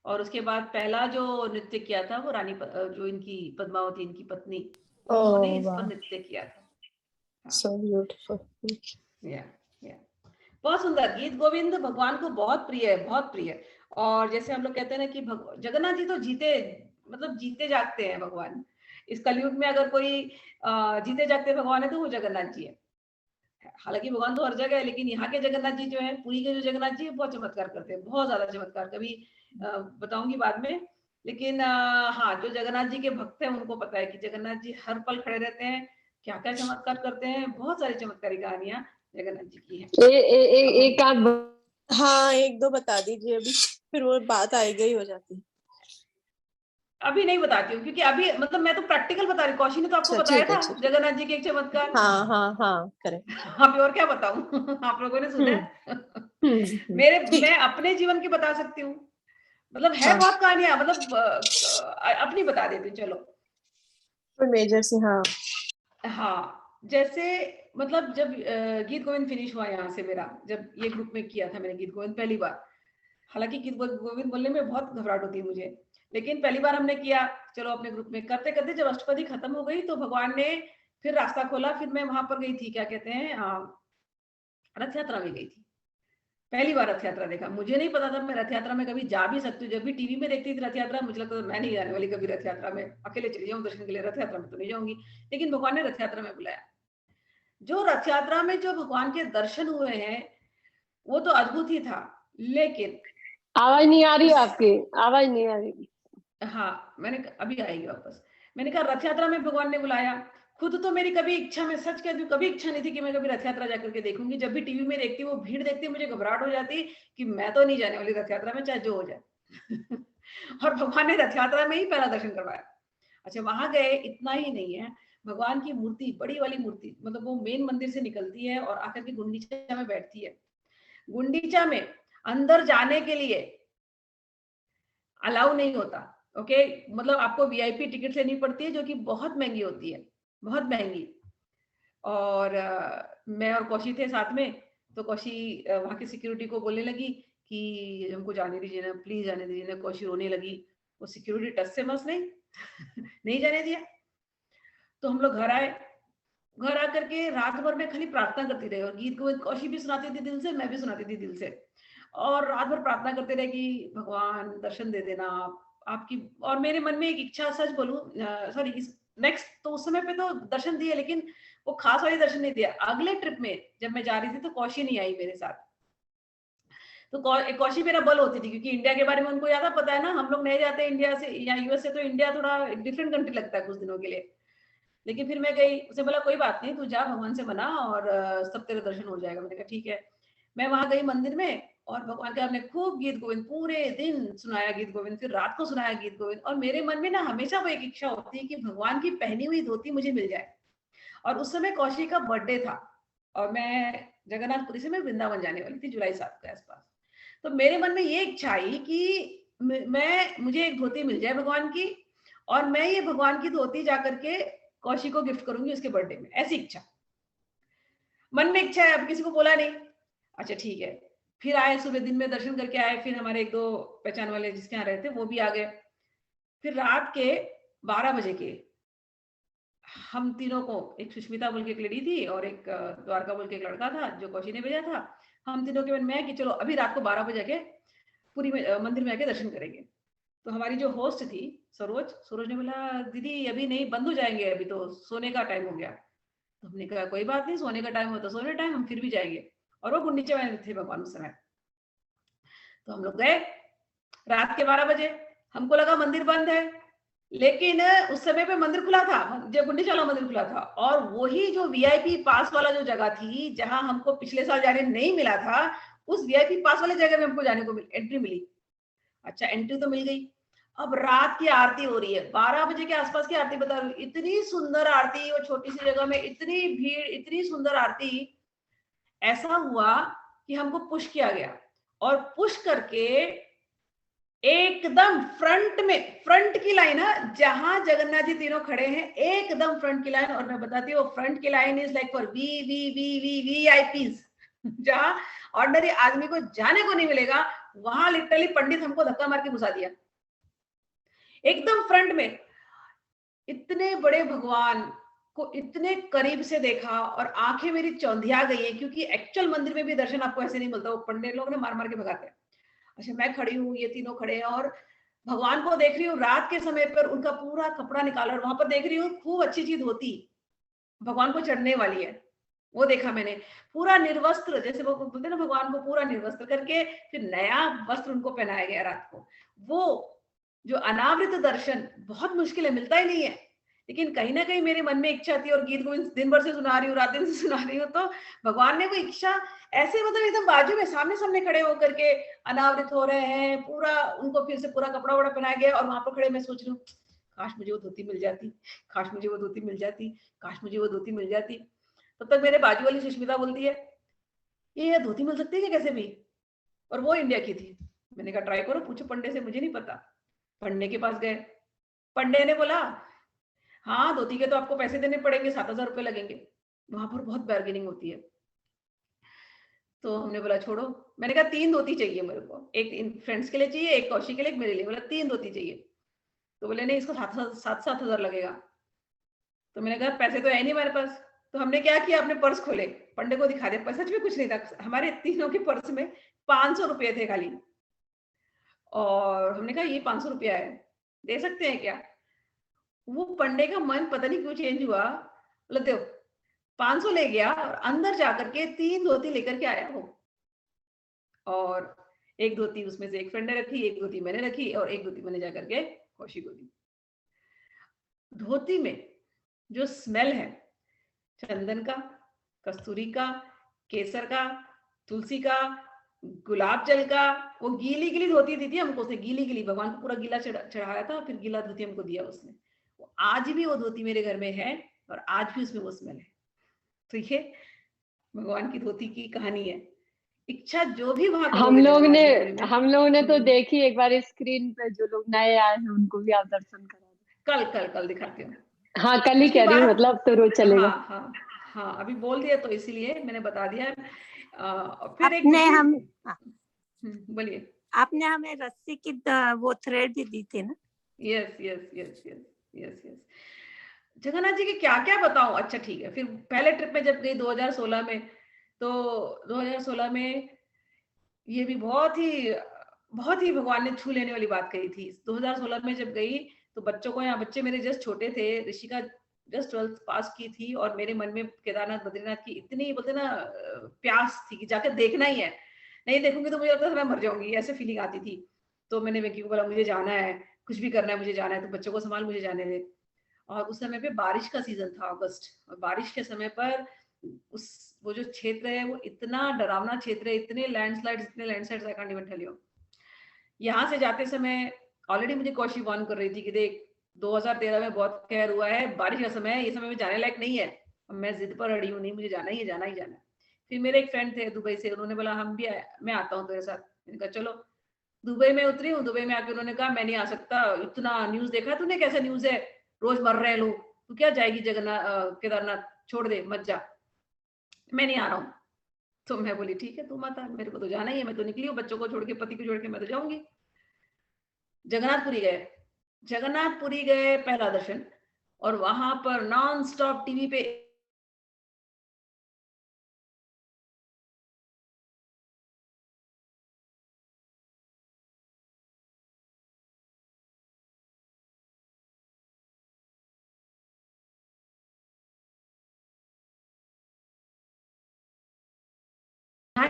और उसके बाद पहला जो नृत्य किया था वो रानी जो इनकी पद्मावती, इनकी पत्नी, उन्होंने इस वाह, पर नृत्य किया था। So beautiful. या बहुत सुंदर गीत गोविंद भगवान को बहुत प्रिय है, बहुत प्रिय है। और जैसे हम लोग कहते हैं ना कि जगन्नाथ जी तो जीते, मतलब जीते जागते हैं भगवान। इस कलयुग में अगर कोई जीते जागते भगवान है तो वो जगन्नाथ जी है। हालांकि भगवान तो हर जगह है, लेकिन यहाँ के जगन्नाथ जी जो है, पुरी के जो जगन्नाथ जी है, बहुत चमत्कार करते हैं, बहुत ज्यादा चमत्कार। कभी बताऊंगी बाद में। लेकिन हाँ, जो जगन्नाथ जी के भक्त हैं उनको पता है कि जगन्नाथ जी हर पल खड़े रहते हैं, क्या क्या चमत्कार करते हैं। बहुत सारी चमत्कारी कहानियां जगन्नाथ जी की है। एक आध हाँ, एक दो बता दीजिए अभी, फिर वो बात आएगी ही हो जाती है। अभी नहीं बताती हूँ, क्योंकि अभी मतलब मैं तो प्रैक्टिकल बता रही हूँ। कौशी ने तो आपको अच्छा, बताया ठीक है, था ठीक है। जगन्नाथ जी के एक चमत्कार। हाँ हाँ हाँ, करेक्ट। अभी और क्या बताऊं? आप लोगों ने सुना है? ठीक। मैं अपने जीवन की बता सकती हूँ। मतलब है हाँ, बहुत कहानियां, मतलब अपनी बता देती हूँ, चलो। कोई मेजर सी, हाँ। हाँ, जैसे मतलब जब गीत गोविंद फिनिश हुआ यहाँ से मेरा, जब ये ग्रुप में किया था मैंने गीत गोविंद पहली बार। हालांकि गीत गोविंद बोलने में बहुत घबराहट होती है मुझे, लेकिन पहली बार हमने किया, चलो अपने ग्रुप में करते करते जब अष्टपदी खत्म हो गई तो भगवान ने फिर रास्ता खोला। फिर मैं वहां पर गई थी, क्या कहते हैं, रथ यात्रा में गई थी। पहली बार रथ यात्रा देखा। मुझे नहीं पता था मैं रथ यात्रा में कभी जा भी सकती हूँ। जब भी टीवी में देखती थी रथ यात्रा, मुझे लगता था मैं नहीं जाने वाली कभी रथ यात्रा में, अकेले चली जाऊँ दर्शन के लिए, रथ यात्रा में तो नहीं जाऊंगी। लेकिन भगवान ने रथ यात्रा में बुलाया। जो रथ यात्रा में जो भगवान के दर्शन हुए हैं वो तो अद्भुत ही था। लेकिन आवाज नहीं आ रही उस आपकी, आवाज नहीं आ रही। हाँ, मैंने अभी आएगी वापस। मैंने कहा रथ यात्रा में भगवान ने बुलाया। खुद तो मेरी कभी इच्छा, मैं सच कहती हूँ, कभी इच्छा नहीं थी कि मैं कभी रथ यात्रा जाकर के देखूंगी। जब भी टीवी में देखती, वो भीड़ देखती, मुझे घबराहट हो जाती कि मैं तो नहीं जाने वाली रथ यात्रा में, चाहे जो हो जाए। और भगवान ने रथ यात्रा में ही पहला दर्शन करवाया। अच्छा, वहां गए, इतना ही नहीं है, भगवान की मूर्ति, बड़ी वाली मूर्ति, मतलब वो मेन मंदिर से निकलती है और आकर के गुंडीचा में बैठती है। गुंडीचा में अंदर जाने के लिए अलाउ नहीं होता। ओके, मतलब आपको वीआईपी टिकट लेनी पड़ती है, जो कि बहुत महंगी होती है, बहुत महंगी। और मैं और कौशी थे साथ में। तो कौशी वहां की सिक्योरिटी को बोलने लगी कि हमको जाने दीजिए ना, प्लीज जाने दीजिए ना। कौशी रोने लगी। वो सिक्योरिटी टस से मस नहीं नहीं जाने दिया। तो हम लोग घर आए। घर आकर के रात भर में खाली प्रार्थना करती रही, और गीत गोविंद कौशी भी सुनाती थी दिल से, मैं भी सुनाती थी दिल से। और रात भर प्रार्थना करते रहे कि भगवान दर्शन दे देना आपकी। और मेरे मन में एक इच्छा, सच बोलूं, सॉरी, नेक्स्ट तो उस समय पे तो दर्शन दिए, लेकिन वो खास वाली दर्शन नहीं दिया। अगले ट्रिप में जब मैं जा रही थी तो कौशी नहीं आई मेरे साथ। तो कौशी मेरा बल होती थी, क्योंकि इंडिया के बारे में उनको ज्यादा पता है ना। हम लोग नहीं जाते इंडिया से या यूएस से, तो इंडिया थोड़ा डिफरेंट कंट्री लगता है कुछ दिनों के लिए। लेकिन फिर मैं गई, उसे बोला कोई बात नहीं, तू जा भगवान से मना और सब तेरे दर्शन हो जाएगा। मैंने कहा ठीक है। मैं वहां गई मंदिर में, और भगवान का हमने खूब गीत गोविंद, पूरे दिन सुनाया गीत गोविंद, फिर रात को सुनाया गीत गोविंद। और मेरे मन में ना हमेशा वो एक इच्छा होती है कि भगवान की पहनी हुई धोती मुझे मिल जाए। और उस समय कौशिक का बर्थडे था, और मैं जगन्नाथपुरी से मैं वृंदावन जाने वाली थी जुलाई 7 के आसपास। तो मेरे मन में ये इच्छा आई कि मुझे एक धोती मिल जाए भगवान की, और मैं ये भगवान की धोती जाकर के कौशिक को गिफ्ट करूंगी उसके बर्थडे में। ऐसी इच्छा मन में इच्छा है, अब किसी को बोला नहीं। अच्छा ठीक है। फिर आए, सुबह दिन में दर्शन करके आए। फिर हमारे एक दो पहचान वाले जिसके यहाँ रहते वो भी आ गए। फिर रात के 12 बजे के हम तीनों को, एक सुष्मिता बोल के एक लेडी थी और एक द्वारका बोल के एक लड़का था जो कौशी ने भेजा था। हम तीनों के मन में है कि चलो अभी रात को 12 बजे के पूरी मंदिर में आके दर्शन करेंगे। तो हमारी जो होस्ट थी सरोज ने बोला दीदी अभी नहीं, बंद हो जाएंगे, अभी तो सोने का टाइम हो गया। तो हमने कहा कोई बात नहीं, सोने का टाइम हो तो सोने टाइम, हम फिर भी जाएंगे। और वो गुंडीचे में थे भगवान उस समय। तो हम लोग गए रात के 12 बजे। हमको लगा मंदिर बंद है, लेकिन उस समय पे मंदिर खुला था, जब गुंडीचा वाला मंदिर खुला था। और वही जो वीआईपी पास वाला जो जगह थी, जहां हमको पिछले साल जाने नहीं मिला था, उस वीआईपी पास वाले जगह में हमको जाने को एंट्री मिली। अच्छा, एंट्री तो मिल गई। अब रात की आरती हो रही है, 12 बजे के आसपास की आरती बता रही हूँ। इतनी सुंदर आरती, वो छोटी सी जगह में इतनी भीड़, इतनी सुंदर आरती। ऐसा हुआ कि हमको पुश किया गया, और पुश करके एकदम फ्रंट में, फ्रंट की लाइन है जहां जगन्नाथ जी तीनों खड़े हैं, एकदम फ्रंट की लाइन। और मैं बताती हूँ, फ्रंट की line is like for VIPs, जहां ऑर्डिनरी आदमी को जाने को नहीं मिलेगा, वहां लिटरली पंडित हमको धक्का मार के घुसा दिया एकदम फ्रंट में। इतने बड़े भगवान को इतने करीब से देखा और आंखें मेरी चौंधिया गई है, क्योंकि एक्चुअल मंदिर में भी दर्शन आपको ऐसे नहीं मिलता, वो पंडित लोग ने मार मार के भगाते हैं। अच्छा, मैं खड़ी हूँ, ये तीनों खड़े हैं और भगवान को देख रही हूँ रात के समय पर, उनका पूरा कपड़ा निकाला और वहां पर देख रही हूँ खूब अच्छी चीज होती भगवान को चढ़ने वाली है, वो देखा मैंने। पूरा निर्वस्त्र, जैसे वो बोलते हैं ना, भगवान को पूरा निर्वस्त्र करके फिर नया वस्त्र उनको पहनाया गया रात को। वो जो अनावृत दर्शन बहुत मुश्किल है, मिलता ही नहीं है। लेकिन कहीं ना कहीं मेरे मन में इच्छा थी, और गीत गोविंद दिन भर से सुना रही हूँ, रात दिन से सुना रही हूँ, तो भगवान ने वो इच्छा ऐसे मतलब एकदम बाजू में सामने सामने खड़े होकर के अनावृत हो रहे हैं, पूरा उनको फिर से पूरा कपड़ा वपड़ा पहनाया गया। और वहां पर खड़े मैं सोच रही हूँ, काश मुझे वो धोती मिल जाती, काश मुझे वो धोती मिल जाती, काश मुझे वो धोती मिल जाती। तब तक मेरे बाजू वाली सुष्मिता बोलती है, ये धोती मिल सकती है क्या कैसे भी, और वो इंडिया की थी। मैंने कहा ट्राई करो, पूछो पंडे से, मुझे नहीं पता। पंडे के पास गए, पंडे ने बोला हाँ धोती के तो आपको पैसे देने पड़ेंगे, 7,000 रुपए लगेंगे। वहां पर बहुत बार्गेनिंग होती है। तो हमने बोला छोड़ो, मैंने कहा 3 धोती चाहिए मेरे को, एक इन फ्रेंड्स के लिए चाहिए, एक कौशिक के लिए, एक मेरे लिए। बोला 3 धोती चाहिए। तो बोले नहीं, इसको 7,000 लगेगा। तो मैंने कहा पैसे तो है नहीं हमारे पास। तो हमने क्या किया, अपने पर्स खोले, पंडे को दिखा दिया, पर सच में कुछ नहीं था, हमारे तीनों के पर्स में 500 रुपए थे खाली। और हमने कहा ये 500 रुपया है, दे सकते हैं क्या? वो पंडे का मन पता नहीं क्यों चेंज हुआ, बोला दो। 500 ले गया और अंदर जाकर के 3 धोती लेकर के आया वो। और एक धोती उसमें से एक फ्रेंड ने रखी, एक धोती मैंने रखी, और एक धोती मैंने जाकर के कौशिक को दी। धोती में जो स्मेल है, चंदन का, कस्तूरी का, केसर का, तुलसी का, गुलाब जल का, वो गीली गीली धोती दी थी हमको उसने, गीली गीली, भगवान को पूरा गीला चढ़ाया था, फिर गीला धोती हमको दिया उसने। वो आज भी वो धोती मेरे घर में है, और आज भी उसमें वो स्मेल है। तो ये भगवान की धोती की कहानी है। इच्छा जो भी वहां हम करोगे लोग ने जगन्नाथपुरी में। हम लोगों ने तो हम्म, देखी एक बार स्क्रीन पे, जो लोग नए आए हैं उनको भी आप दर्शन करा दो। कल कल कल दिखाती हूँ। हाँ, कल ही उसके कह रही हूँ, बाद मतलब तो रोज चलेगा। हाँ हाँ हाँ, अभी बोल दिया तो इसीलिए मैंने बता दिया। फिर एक आपने दूसरी, हम हाँ, बोलिए। आपने हमें रस्सी की वो थ्रेड भी दी थी ना? Yes yes yes yes yes yes. Jagannath ji के क्या क्या बताऊं। अच्छा ठीक है, फिर पहले ट्रिप में जब गई 2016 में, तो 2016 में ये भी बहुत ही भगवान ने छू लेने वाली बात कही थी। 2016 में जब गई तो बच्चों को, यहाँ बच्चे मेरे जस्ट छोटे थे, ऋषिका जस्ट 12th पास की थी, और मेरे मन में केदारनाथ बद्रीनाथ की इतनी बोलते ना प्यास थी कि जाकर देखना ही है, नहीं देखूंगी तो मुझे लगता था मैं मर जाऊंगी, ऐसे फीलिंग आती थी। तो मैंने विक्की को बोला मुझे जाना है, कुछ भी करना है मुझे जाना है, तो बच्चों को संभाल, मुझे जाने दे। और उस समय पे बारिश का सीजन था, अगस्त, और बारिश के समय पर उस वो जो क्षेत्र है वो इतना डरावना क्षेत्र है, इतने landslides, I can't even tell you. यहाँ से जाते समय ऑलरेडी मुझे कौशी वार्न कर रही थी कि देख 2013 में बहुत कहर हुआ है, बारिश का समय है, ये समय में जाने लायक नहीं है। अब मैं जिद पर अड़ी हूँ, नहीं मुझे जाना ही है, जाना ही जाना है। फिर मेरे एक फ्रेंड थे दुबई से, उन्होंने बोला हम भी मैं आता हूँ तेरे साथ। मैंने कहा चलो। दुबई में उतरी हूँ, दुबई में आके उन्होंने कहा मैं नहीं आ सकता, इतना न्यूज देखा तूने, कैसा न्यूज है, रोज मर रहे हैं लोग, तू क्या जाएगी जगन्नाथ केदारनाथ, छोड़ दे मत जा, मैं नहीं आ रहा हूँ। तो मैं बोली ठीक है तू मत आ, मेरे को तो जाना ही है, मैं तो निकली हूँ बच्चों को छोड़ के, पति को छोड़ के मैं तो जाऊंगी। जगन्नाथपुरी गए, जगन्नाथपुरी गए, पहला दर्शन, और वहां पर नॉन स्टॉप टीवी पे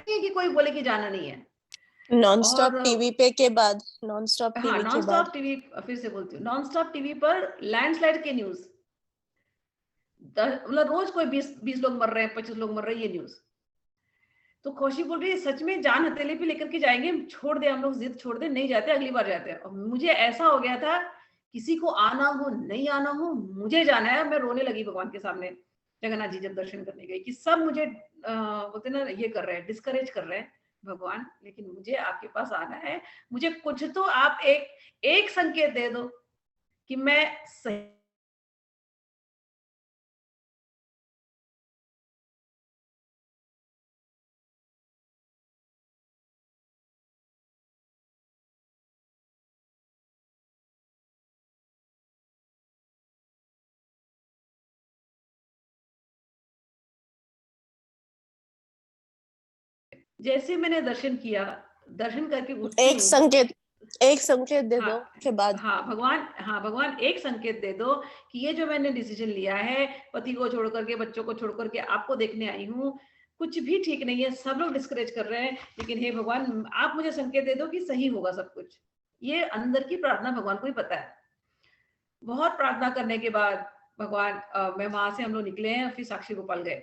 कि कोई बोले कि जाना नहीं है। नॉन स्टॉप और टीवी पे के बाद, नॉन स्टॉप हाँ, टीवी के नॉन बाद स्टॉप टीवी, फिर से बोलती हूँ, नॉन स्टॉप टीवी पर लैंडस्लाइड के न्यूज, मतलब रोज कोई 20 लोग मर रहे हैं, 25 लोग मर रहे हैं, ये न्यूज। तो कौशी बोल रही है सच में जान हथेली पे लेकर के जाएंगे, छोड़ दे हम लोग, जिद छोड़ दे, नहीं जाते, अगली बार जाते हैं। और मुझे ऐसा हो गया था, किसी को आना हो नहीं आना हो मुझे जाना है। मैं रोने लगी भगवान के सामने, जगन्नाथ जी जब दर्शन करने गई, कि सब मुझे बोलते ना ये कर रहे हैं, डिस्करेज कर रहे हैं भगवान, लेकिन मुझे आपके पास आना है। मुझे कुछ तो आप एक संकेत दे दो कि मैं सही जैसे मैंने दर्शन किया, दर्शन करके उठती हूँ, एक संकेत दे दो के बाद। भगवान एक संकेत दे दो कि ये जो मैंने डिसीजन लिया है, पति को छोड़ करके, बच्चों को छोड़ करके आपको देखने आई हूँ, कुछ भी ठीक नहीं है, सब लोग डिस्करेज कर रहे हैं, लेकिन हे भगवान आप मुझे संकेत दे दो कि सही होगा सब कुछ। ये अंदर की प्रार्थना भगवान को ही पता है। बहुत प्रार्थना करने के बाद भगवान मैं वहां से हम लोग निकले हैं, फिर साक्षी गोपाल गए।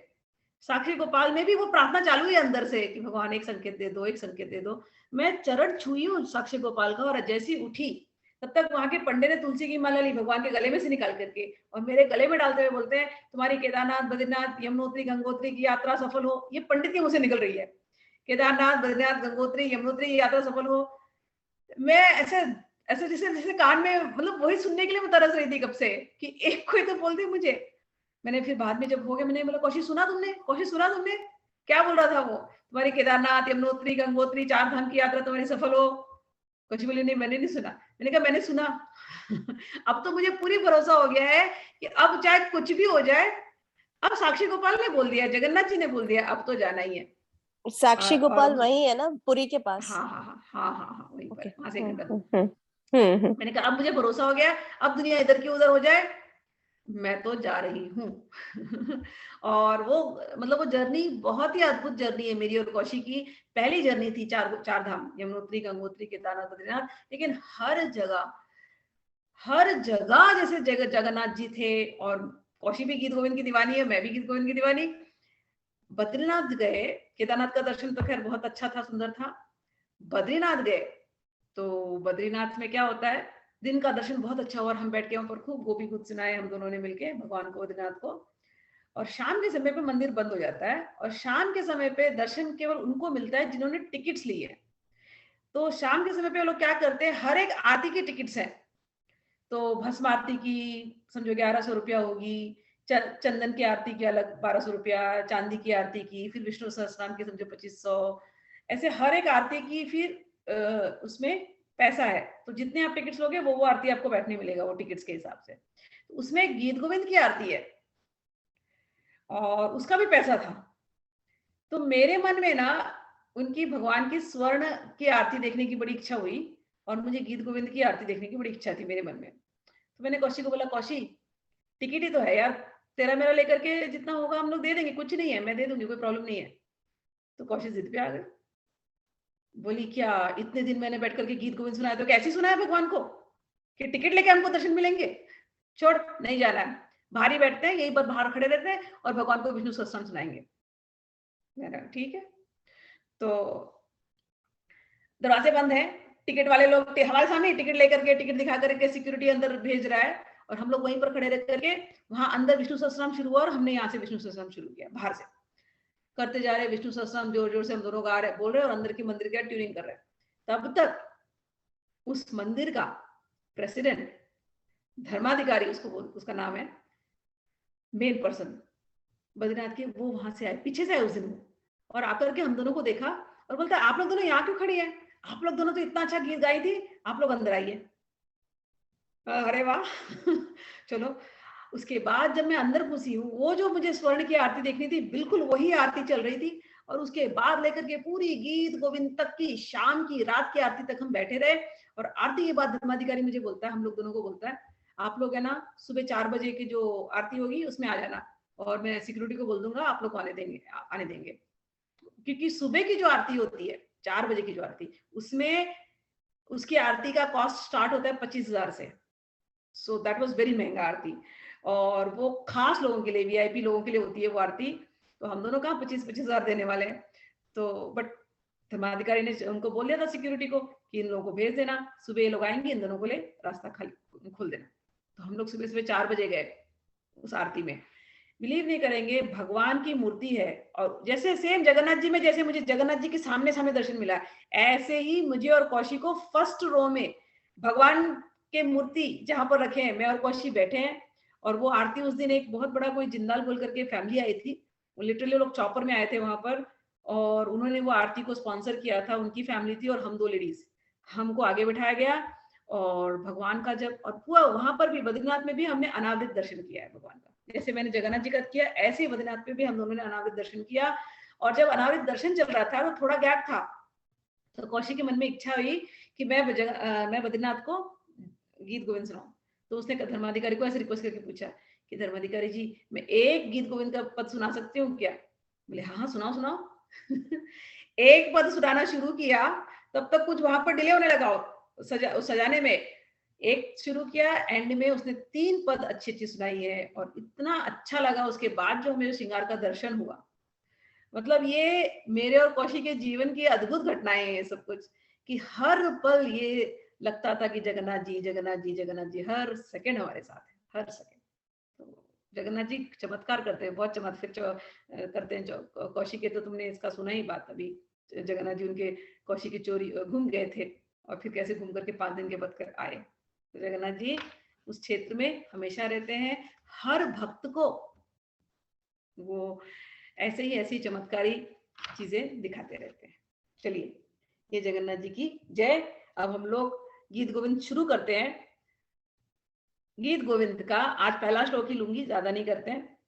साक्षी गोपाल में भी वो प्रार्थना चालू है अंदर से कि भगवान एक संकेत दे दो, एक संकेत दे दो। मैं चरण छुई हूँ साक्षी गोपाल का, और जैसी उठी तब तक वहां के पंडित ने तुलसी की माला ली भगवान के गले में से निकाल करके, और मेरे गले में डालते हुए बोलते हैं तुम्हारी केदारनाथ, बद्रीनाथ, यमुनोत्री, गंगोत्री की यात्रा सफल हो। ये पंडित के मुंह से निकल रही है, केदारनाथ, बद्रीनाथ, गंगोत्री, यमुनोत्री की यात्रा सफल हो। मैं ऐसे ऐसे जैसे कान में, मतलब वही सुनने के लिए मैं तरस रही थी कब से कि एक कोई तो बोल दे मुझे। मैंने फिर बाद में जब हो गया, मैंने बोला कौशिक सुना तुमने, कौशिक सुना तुमने, क्या बोल रहा था वो, तुम्हारी केदारनाथ, यमुनोत्री, गंगोत्री, 4 धाम की यात्रा तुम्हारी सफल हो। कौशिक बोली नहीं मैंने नहीं सुना। मैंने कहा मैंने सुना। अब तो मुझे पूरी भरोसा हो गया है कि अब चाहे कुछ भी हो जाए, अब साक्षी गोपाल ने बोल दिया, जगन्नाथ जी ने बोल दिया, अब तो जाना ही है। साक्षी गोपाल वही है ना, पुरी के पास? हाँ वहीं पर, वहां से मैंने कहा अब मुझे भरोसा हो गया, अब दुनिया इधर की उधर हो जाए, मैं तो जा रही हूँ। और वो मतलब वो जर्नी बहुत ही अद्भुत जर्नी है मेरी और कौशिक की। पहली जर्नी थी 4 धाम, यमुनोत्री, गंगोत्री, केदारनाथ, बद्रीनाथ, लेकिन हर जगह जैसे जगन्नाथ जी थे। और कौशिक भी गीत गोविंद की दीवानी है, मैं भी गीत गोविंद की दीवानी। बद्रीनाथ गए, केदारनाथ का दर्शन तो खैर बहुत अच्छा था, सुंदर था। बद्रीनाथ गए तो बद्रीनाथ में क्या होता है, दिन का दर्शन बहुत अच्छा हुआ और हम बैठ के वहां पर खूब गोपी गीत सुनाए हम दोनों ने मिलके भगवान को, बद्रीनाथ को। और शाम के समय पे मंदिर बंद हो जाता है, और शाम के समय पे दर्शन केवल उनको मिलता है जिन्होंने टिकट्स ली है। तो शाम के समय पे वो लोग क्या करते हैं, हर एक आरती की टिकट्स है। तो भस्म आरती की समझो 1100 रुपया होगी, चंदन की आरती की अलग 1200 रुपया, चांदी की आरती की, फिर विष्णु सहस्त्रनाम की समझो 2500, ऐसे हर एक आरती की फिर उसमें पैसा है। तो जितने आप टिकट्स लोगे वो आरती आपको बैठने मिलेगा वो टिकट्स के हिसाब से। तो उसमें गीत गोविंद की आरती है और उसका भी पैसा था। तो मेरे मन में ना उनकी भगवान की स्वर्ण की आरती देखने की बड़ी इच्छा हुई, और मुझे गीत गोविंद की आरती देखने की बड़ी इच्छा थी मेरे मन में। तो मैंने कौशिक को बोला कौशिक टिकट ही तो है यार, तेरा मेरा लेकर के जितना होगा हम लोग दे देंगे, कुछ नहीं है, मैं दे दूंगी, कोई प्रॉब्लम नहीं है। तो कौशिक जिद पे आ गए, बोली क्या इतने दिन मैंने बैठ करके गीत गोविंद सुनाया तो कैसे सुनाया भगवान को कि टिकट लेके हमको दर्शन मिलेंगे, छोड़ नहीं जाना है, बाहर ही बैठते हैं, यही पर बाहर खड़े रहते हैं और भगवान को विष्णु सहस्त्रनाम सुनाएंगे। मैंने ठीक है। तो दरवाजे बंद है, टिकट वाले लोग हमारे सामने टिकट लेकर के, टिकट दिखा करके सिक्योरिटी अंदर भेज रहा है, और हम लोग वहीं पर खड़े रह करके वहां अंदर विष्णु सहस्त्रनाम शुरू हुआ, और हमने यहाँ से विष्णु सहस्त्रनाम शुरू किया, बाहर से करते जा रहे विष्णु सहस्त्रनाम, जोर जोर से हम दोनों गा रहे, बोल रहे, और अंदर की मंदिर का ट्यूनिंग कर रहे। तब तक उस मंदिर का प्रेसिडेंट, धर्माधिकारी उसका नाम है, मेन पर्सन बद्रीनाथ के, वो वहां से आए, पीछे से आए उस दिन, और आकर के हम दोनों को देखा और बोलता आप लोग दोनों यहाँ क्यों खड़ी है, आप लोग दोनों तो इतना अच्छा गीत गाई थी, आप लोग अंदर आइए। अरे वाह। चलो, उसके बाद जब मैं अंदर घुसी हूँ, वो जो मुझे स्वर्ण की आरती देखनी थी बिल्कुल वही आरती चल रही थी, और उसके बाद लेकर के पूरी गीत गोविंद तक की, शाम की, रात की आरती तक हम बैठे रहे। और आरती के बाद धर्माधिकारी मुझे बोलता है, हम लोग दोनों को बोलता है, आप लोग है ना सुबह 4 बजे की जो आरती होगी उसमें आ जाना, और मैं सिक्योरिटी को बोल दूंगा आप लोग आने देंगे, क्योंकि सुबह की जो आरती होती है 4 बजे की जो आरती, उसमें उसकी आरती का कॉस्ट स्टार्ट होता है 25,000 से। सो दैट वाज वेरी महंगा आरती, और वो खास लोगों के लिए, वीआईपी लोगों के लिए होती है वो आरती। तो हम दोनों कहाँ 25,000 देने वाले हैं। तो बट धर्माधिकारी ने उनको बोल दिया था सिक्योरिटी को कि इन लोगों को भेज देना, सुबह ये लोग आएंगे, इन दोनों को ले रास्ता खाली खोल देना। तो हम लोग सुबह 4 बजे गए उस आरती में। बिलीव नहीं करेंगे, भगवान की मूर्ति है, और जैसे सेम जगन्नाथ जी में, जैसे मुझे जगन्नाथ जी के सामने सामने दर्शन मिला, ऐसे ही मुझे और कौशिक को फर्स्ट रो में भगवान के मूर्ति जहां पर रखे हैं, मैं और कौशिक बैठे हैं। और वो आरती उस दिन एक बहुत बड़ा कोई जिंदाल बोल करके फैमिली आई थी, वो लिटरली लोग चॉपर में आए थे वहां पर, और उन्होंने वो आरती को स्पॉन्सर किया था, उनकी फैमिली थी, और हम 2 लेडीज, हमको आगे बिठाया गया। और भगवान का जब, और पूरा वहां पर भी बद्रीनाथ में भी हमने अनावृत दर्शन किया है भगवान का, जैसे मैंने जगन्नाथ जी का किया, ऐसे ही बद्रीनाथ पे भी हम दोनों ने अनावृत दर्शन किया। और जब अनावृत दर्शन चल रहा था तो थोड़ा गैप था, तो कौशिक के मन में इच्छा हुई कि मैं बद्रीनाथ को गीत गोविंद सुनाऊं। तो उसने धर्माधिकारी को ऐसे रिक्वेस्ट करके पूछा कि धर्माधिकारी जी, मैं एक गीत गोविंद का पद सुना सकती हूँ क्या? बोले हाँ सुनाओ सुनाओ। एक पद सुनाना शुरू किया, तब तक कुछ वहां पर डिले होने लगा सजाने में। एक शुरू किया, एंड में उसने 3 पद अच्छी अच्छी सुनाई है, और इतना अच्छा लगा उसके बाद जो हमें श्रृंगार का दर्शन हुआ। मतलब ये मेरे और कौशिक के जीवन की अद्भुत घटनाएं हैं ये सब कुछ, कि हर पल ये लगता था कि जगन्नाथ जी जगन्नाथ जी जगन्नाथ जी हर सेकंड हमारे साथ है, हर सेकंड। तो जगन्नाथ जी चमत्कार करते हैं, बहुत चमत्कार करते हैं। जो कौशिक के तो तुमने इसका सुना ही बात, अभी जगन्नाथ जी उनके कौशिक की चोरी घूम गए थे, और फिर कैसे घूम करके 5 दिन के बाद कर आए। तो जगन्नाथ जी उस क्षेत्र में हमेशा रहते हैं, हर भक्त को वो ऐसे ही ऐसी चमत्कारी चीजें दिखाते रहते हैं। चलिए, ये जगन्नाथ जी की जय। अब हम लोग गीत गोविंद शुरू करते हैं। गीत गोविंद का आज पहला श्लोक ही लूंगी, ज्यादा नहीं करते हैं।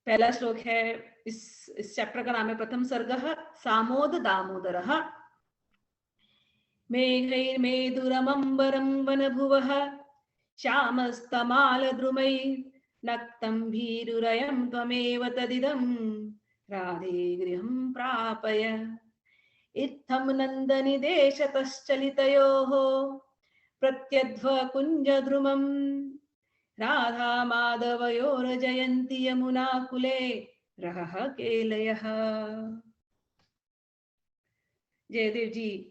पहला श्लोक है, इस चैप्टर का नाम है प्रथम सर्गः सामोद दामोदरः। मेघैर्मेदुरमम्बरं वनभुवः श्यामस्तमालद्रुमैर्नक्तं भीरुरयं त्वमेव तदिदं राधे गृहं प्रापय। इत्थं नन्दनि देशतश्चलितयोः प्रत्यध्वकुञ्जद्रुमं राधा माधवयोर्जयन्ति यमुना कुले रहः केलयः। जयदेव जी,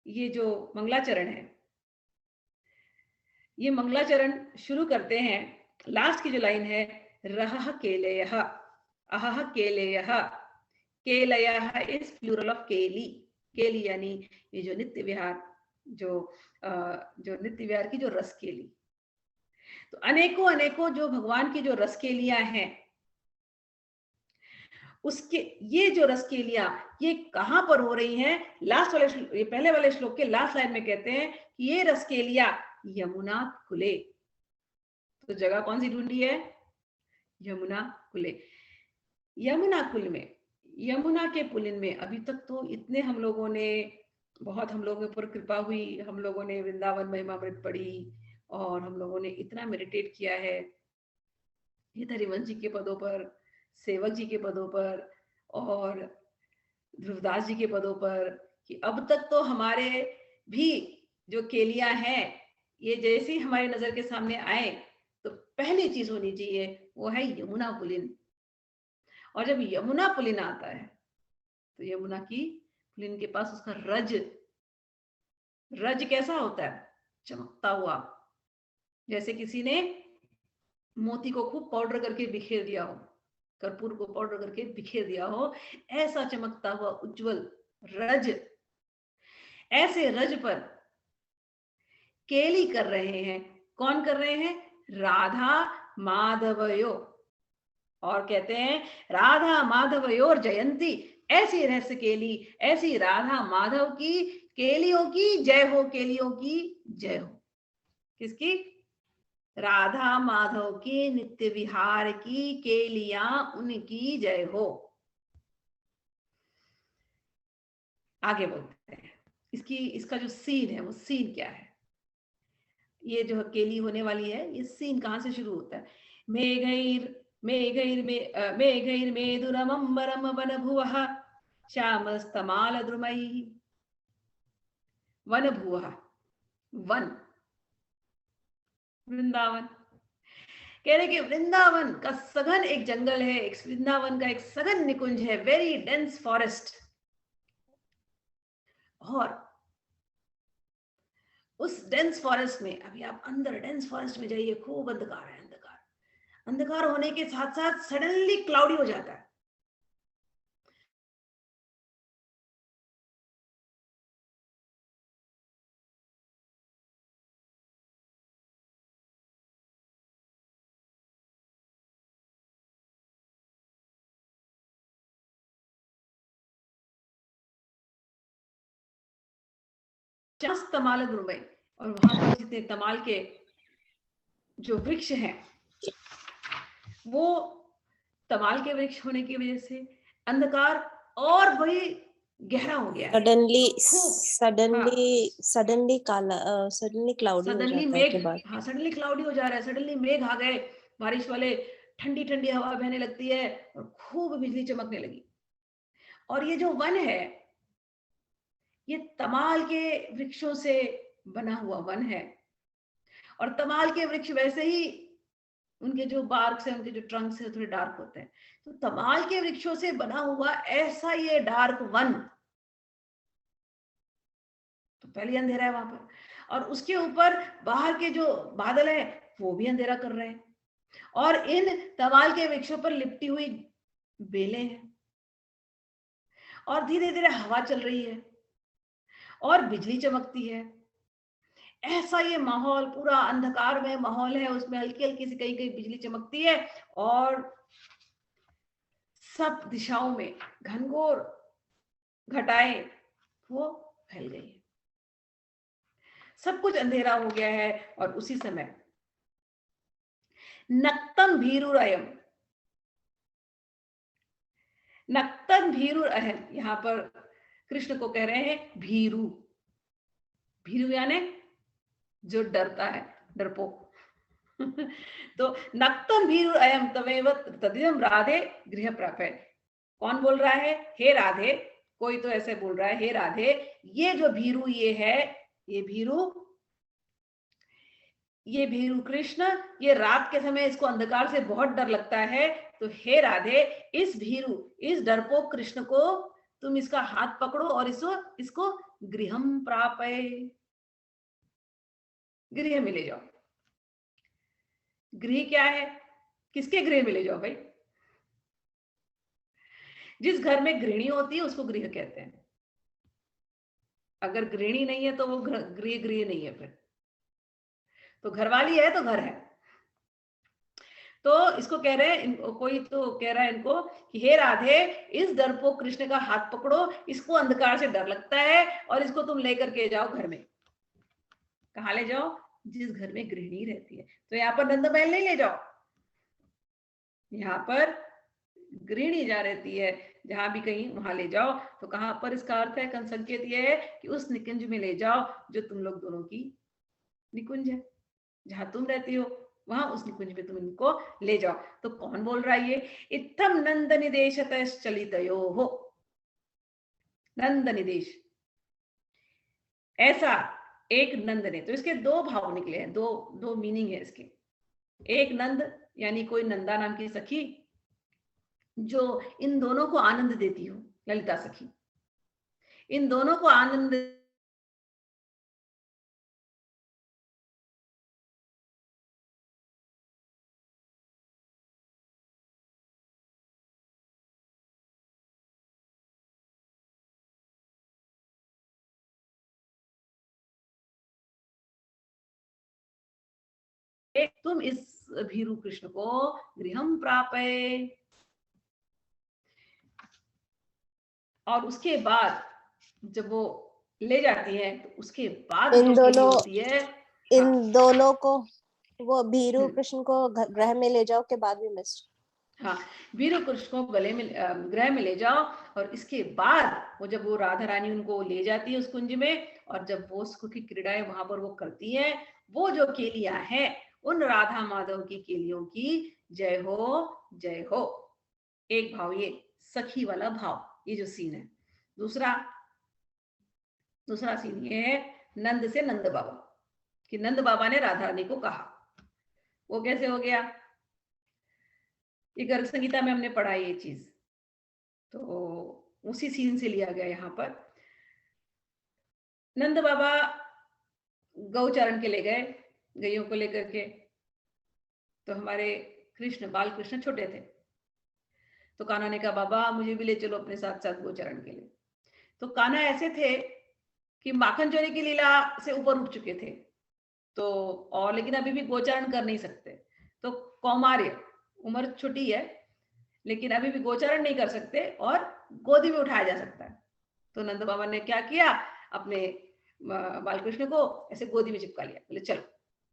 ये जो मंगलाचरण है, ये मंगलाचरण शुरू करते हैं। लास्ट की जो लाइन है, रहः केलयः, अहः केलयः। केलयः इज प्लूरल ऑफ केली। केली यानी ये जो नित्य विहार, जो नित्य विहार की जो रस केली। तो अनेकों अनेकों जो भगवान की जो रस केलियां हैं, उसके ये जो रस केलियां ये कहां पर हो रही हैं? लास्ट वाले ये पहले वाले श्लोक के लास्ट लाइन में कहते हैं कि ये रस केलियां यमुना कुले। तो जगह कौन सी ढूंढी है? यमुना कुले। यमुना कुल में, यमुना के पुलिन में अभी तक तो इतने हम लोगों ने, बहुत हम लोगों पर कृपा हुई, हम लोगों ने वृंदावन महिमामृत पढ़ी, और हम लोगों ने इतना मेडिटेट किया है हरिवंश जी के पदों पर, सेवक जी के पदों पर, और ध्रुवदास जी के पदों पर, कि अब तक तो हमारे भी जो केलियां हैं, ये जैसे ही हमारी नजर के सामने आए तो पहली चीज होनी चाहिए वो है यमुना पुलिन। और जब यमुना पुलिन आता है तो यमुना की पुलिन के पास उसका रज, रज कैसा होता है? चमकता हुआ, जैसे किसी ने मोती को खूब पाउडर करके बिखेर दिया हो, कर्पूर को पाउडर करके बिखेर दिया हो, ऐसा चमकता हुआ उज्जवल रज। ऐसे रज पर केली कर रहे हैं। कौन कर रहे हैं? राधा माधवयो। और कहते हैं राधा माधवयोर जयंती, ऐसी रहस्य केली, ऐसी राधा माधव की केलियों की जय हो, केलियों की जय हो। किसकी? राधा माधव की नित्य विहार की केलियां, उनकी जय हो। आगे बोलते हैं, इसका जो सीन है वो सीन क्या है? ये जो केली होने वाली है, ये सीन कहां से शुरू होता है? मेघैर्मेदुरमम्बरम वनभुवः श्यामस्तमालद्रुमैः। वनभुवः, वन, वृंदावन। कह रहे कि वृंदावन का सघन एक जंगल है, एक वृंदावन का एक सघन निकुंज है, वेरी डेंस फॉरेस्ट। और उस डेंस फॉरेस्ट में, अभी आप अंदर डेंस फॉरेस्ट में जाइए, खूब अंधकार है, अंधकार। अंधकार होने के साथ साथ सडनली क्लाउडी हो जाता है। तमाल द्रुमई, और वहां पर जितने तमाल के जो वृक्ष हैं, वो तमाल के वृक्ष होने की वजह से अंधकार और वही गहरा हो गया है, सडनली काला, सडनली क्लाउडी हो सडनली जाता है के मेघ, बाद। हाँ सडनली क्लाउडी हो जा रहा है, सडनली मेघ आ गए बारिश वाले, ठंडी ठंडी हवा बहने लगती है और खूब बिजली चमकने लगी। और ये जो वन है ये तमाल के वृक्षों से बना हुआ वन है, और तमाल के वृक्ष वैसे ही उनके जो बार्क्स हैं, उनके जो ट्रंक्स हैं थोड़े डार्क होते हैं, तो तमाल के वृक्षों से बना हुआ ऐसा ये डार्क वन, तो पहले अंधेरा है वहां पर, और उसके ऊपर बाहर के जो बादल है वो भी अंधेरा कर रहे हैं, और इन तमाल के वृक्षों पर लिपटी हुई बेलें हैं, और धीरे धीरे हवा चल रही है और बिजली चमकती है। ऐसा ये माहौल पूरा अंधकार में माहौल है, उसमें हल्की हल्की सी कहीं कहीं बिजली चमकती है, और सब दिशाओं में घनघोर घटाएं वो फैल गई है, सब कुछ अंधेरा हो गया है। और उसी समय नक्तम भीरुरयम, नक्तम भीरुरयम, यहां पर कृष्ण को कह रहे हैं भीरु, भीरु यानी जो डरता है, डरपोक। तो नक्तम भीरुरयम तमेव तदिदं राधे गृह प्रापय, कौन बोल रहा है? हे राधे, कोई तो ऐसे बोल रहा है, हे राधे ये जो भीरु ये है, ये भीरु कृष्ण, ये रात के समय इसको अंधकार से बहुत डर लगता है, तो हे राधे इस भीरु, इस डरपोक कृष्ण को तुम इसका हाथ पकड़ो और इसको गृहम प्रापय, गृह में ले जाओ। गृह क्या है? किसके गृह में ले जाओ भाई? जिस घर में गृहिणी होती है उसको गृह कहते हैं, अगर गृहिणी नहीं है तो वो गृह नहीं है, फिर तो घरवाली है तो घर है। तो इसको कह रहे हैं, कोई तो कह रहा है इनको कि हे राधे इस डरपोक कृष्ण का हाथ पकड़ो, इसको अंधकार से डर लगता है, और इसको तुम लेकर के जाओ घर में। कहाँ ले जाओ? जिस घर में गृहिणी रहती है। तो यहाँ पर नंद महल नहीं ले जाओ, यहाँ पर गृहिणी जा रहती है, जहां भी कहीं वहां ले जाओ। तो कहां पर इसका अर्थ है, संकेत ये है कि उस निकुंज में ले जाओ जो तुम लोग दोनों की निकुंज है, जहां तुम रहती हो वहां उस निकुंज में तुम इनको ले जाओ। तो कौन बोल रहा है ये? इत्थम नंद निदेशतः चलितयोः, नंद निदेश, ऐसा एक नंद ने। तो इसके दो भाव निकले हैं, दो मीनिंग है इसके। एक नंद यानी कोई नंदा नाम की सखी जो इन दोनों को आनंद देती हो, ललिता सखी, इन दोनों को आनंद तुम इस भीरु कृष्ण को गृहम प्रापय। और उसके बाद जब वो ले जाती है तो उसके बाद इन जो दोनों होती है, इन दोनों को वो भीरु कृष्ण को ग्रह में ले जाओ के बाद भी मिस्ड, हाँ भीरु कृष्ण को ग्रह में ले जाओ। और इसके बाद वो जब वो राधा रानी उनको ले जाती है उस कुंज में, और जब वो सुख की क्रीड़ाएं वहां पर वो करती है, वो जो केलियां है उन राधा माधव की केलियों की जय हो जय हो। एक भाव ये सखी वाला भाव, ये जो सीन है। दूसरा सीन ये है नंद से नंद बाबा, कि नंद बाबा ने राधा रानी को कहा। वो कैसे हो गया? ये गर्ग संगीता में हमने पढ़ा ये चीज, तो उसी सीन से लिया गया यहाँ पर। नंद बाबा गौचरण के ले गए, गैयों को लेकर के। तो हमारे कृष्ण, बाल कृष्ण छोटे थे, तो कान्हा ने कहा बाबा मुझे भी ले चलो अपने साथ साथ गोचरण के लिए। तो कान्हा ऐसे थे कि माखन चोरी की लीला से ऊपर उठ चुके थे, तो और लेकिन अभी भी गोचरण कर नहीं सकते। तो कौमार्य, उम्र छोटी है लेकिन अभी भी गोचरण नहीं कर सकते और गोदी में उठाया जा सकता है। तो नंद बाबा ने क्या किया, अपने बालकृष्ण को ऐसे गोदी में चिपका लिया, बोले चलो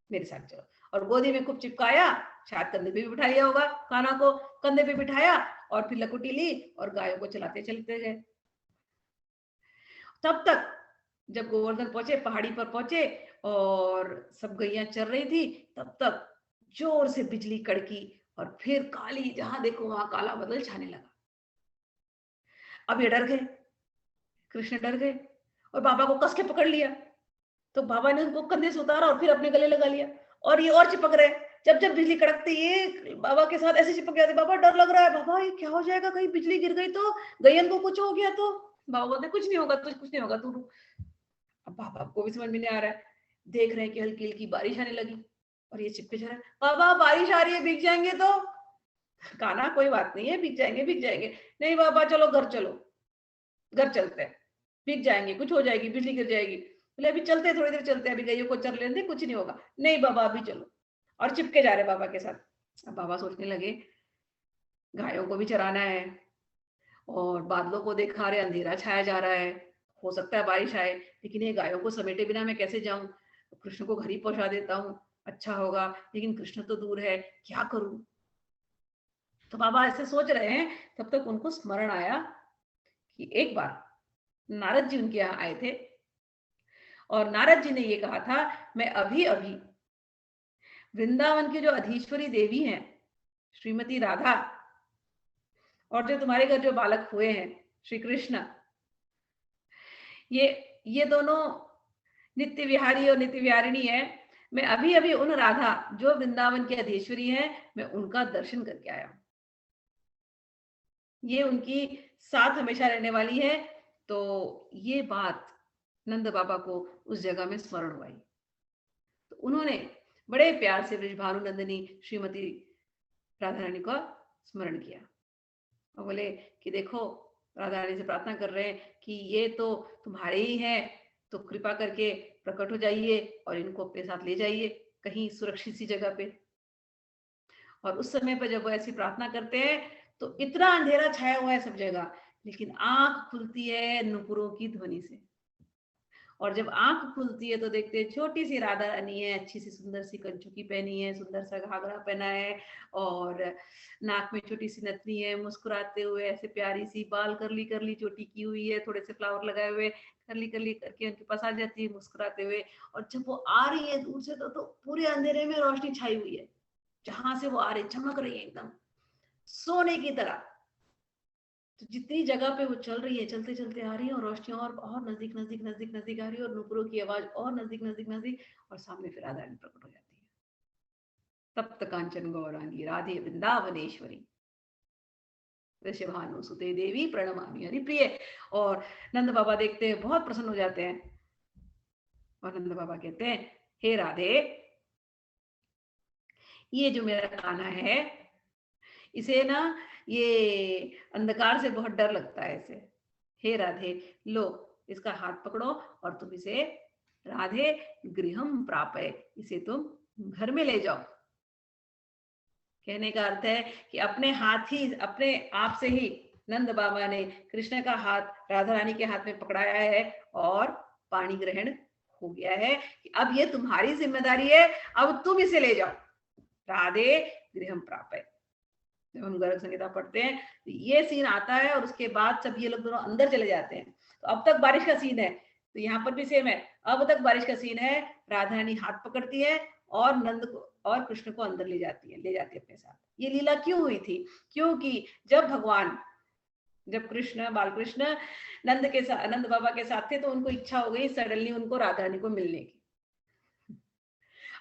मेरे साथ चलो। और गोदी में खूब चिपकाया, शायद कंधे पे भी बिठा लिया होगा, कान्हा को कंधे पे बिठाया और फिर लकुटी ली और गायों को चलाते चलते गए। तब तक जब गोवर्धन पहुंचे, पहाड़ी पर पहुंचे और सब गैया चर रही थी, तब तक जोर से बिजली कड़की और फिर काली, जहां देखो वहां काला बादल छाने लगा। अब ये डर गए, कृष्ण डर गए और बाबा को कस के पकड़ लिया। तो बाबा ने उनको कंधे से उतारा और फिर अपने गले लगा लिया और ये और चिपक रहे। जब जब बिजली कड़कती ये बाबा के साथ ऐसे चिपक जाते, बाबा डर लग रहा है, बाबा ये क्या हो जाएगा, कहीं बिजली गिर गई तो, गैयन को कुछ हो गया तो। बाबा बोलते कुछ नहीं होगा, कुछ नहीं होगा, तू रुक। अब बाबा को भी समझ में नहीं आ रहा है, देख रहे हैं कि हल्की हल्की बारिश आने लगी और ये चिपके जा रहा है। बाबा बारिश आ रही है, भीग जाएंगे तो। कान्हा कोई बात नहीं है, भीग जाएंगे भीग जाएंगे। नहीं बाबा चलो घर चलो, घर चलते हैं, भीग जाएंगे, कुछ हो जाएगी, बिजली गिर जाएगी। बोले अभी चलते हैं, थोड़ी देर चलते हैं, अभी गैयों को चर लेने दे, कुछ नहीं होगा। नहीं बाबा अभी चलो, और चिपके जा रहे बाबा के साथ। अब बाबा सोचने लगे गायों को भी चराना है और बादलों को देखा रहे, अंधेरा छाया जा रहा है, हो सकता है बारिश आए, लेकिन ये गायों को समेटे बिना मैं कैसे जाऊं, कृष्ण को घर ही पहुंचा देता हूँ, अच्छा होगा, लेकिन कृष्ण तो दूर है, क्या करूं। तो बाबा ऐसे सोच रहे हैं, तब तक उनको स्मरण आया कि एक बार नारद जी उनके यहाँ आए थे और नारद जी ने ये कहा था, मैं अभी अभी वृंदावन की जो अधीश्वरी देवी हैं श्रीमती राधा और जो तुम्हारे घर जो बालक हुए हैं श्री कृष्ण, ये दोनों नित्य विहारी और नित्य विहारिणी है। मैं अभी अभी उन राधा जो वृंदावन की अधीश्वरी है, मैं उनका दर्शन करके आया हूं। ये उनकी साथ हमेशा रहने वाली है। तो ये बात नंद बाबा को उस जगह में स्मरण हुई। तो उन्होंने बड़े प्यार से ब्रजभानु नंदिनी श्रीमती राधा रानी का स्मरण किया और बोले कि देखो, राधा रानी से प्रार्थना कर रहे हैं कि ये तो तुम्हारे ही हैं, तो कृपा करके प्रकट हो जाइए और इनको अपने साथ ले जाइए कहीं सुरक्षित सी जगह पे। और उस समय पर जब वो ऐसी प्रार्थना करते हैं तो इतना अंधेरा छाया हुआ है सब जगह, लेकिन आंख खुलती है नुपुरों की ध्वनि से। और जब आंख खुलती है तो देखते हैं छोटी सी राधा रानी है, अच्छी सी सुंदर सी कंचुकी पहनी है, सुंदर सा घाघरा पहना है और नाक में छोटी सी नथनी है, मुस्कुराते हुए ऐसे प्यारी सी, बाल करली करली चोटी की हुई है, थोड़े से फ्लावर लगाए हुए, करली करली करके उनके पास आ जाती है मुस्कुराते हुए। और जब वो आ रही है दूर से तो पूरे अंधेरे में रोशनी छाई हुई है, जहां से वो आ रही चमक रही है एकदम सोने की तरह। तो जितनी जगह पे वो चल रही है, चलते चलते आ रही है और रोशनी और नजदीक नजदीक नजदीक नजदीक आ रही है और नुपुरों की आवाज और नजदीक नजदीक नजदीक, और सामने फिर राधा रानी प्रकट हो जाती है। तप्त कांचन गौरांगी राधे वृंदावनेश्वरी वृषभानु सुते देवी प्रणमामि हरिप्रिय। और नंद बाबा देखते हैं, बहुत प्रसन्न हो जाते हैं और नंद बाबा कहते हैं, हे राधे, ये जो मेरा कान्हा है, इसे ना ये अंधकार से बहुत डर लगता है इसे। हे राधे, लो इसका हाथ पकड़ो और तुम इसे राधे गृहम प्रापय, इसे तुम घर में ले जाओ। कहने का अर्थ है कि अपने हाथ ही, अपने आप से ही नंद बाबा ने कृष्ण का हाथ राधा रानी के हाथ में पकड़ाया है और पाणी ग्रहण हो गया है कि अब ये तुम्हारी जिम्मेदारी है, अब तुम इसे ले जाओ राधे गृहम प्रापय। जब हम गर्ग संहिता पढ़ते हैं तो ये सीन आता है और उसके बाद जब ये लोग दोनों अंदर चले जाते हैं तो अब तक बारिश का सीन है, तो यहाँ पर भी सेम है, अब तक बारिश का सीन है। राधा रानी हाथ पकड़ती है और नंद को और कृष्ण को अंदर ले जाती है अपने साथ। ये लीला क्यों हुई थी? क्योंकि जब कृष्ण, बाल कृष्ण नंद बाबा के साथ थे तो उनको इच्छा हो गई सडनली उनको राधा रानी को मिलने की।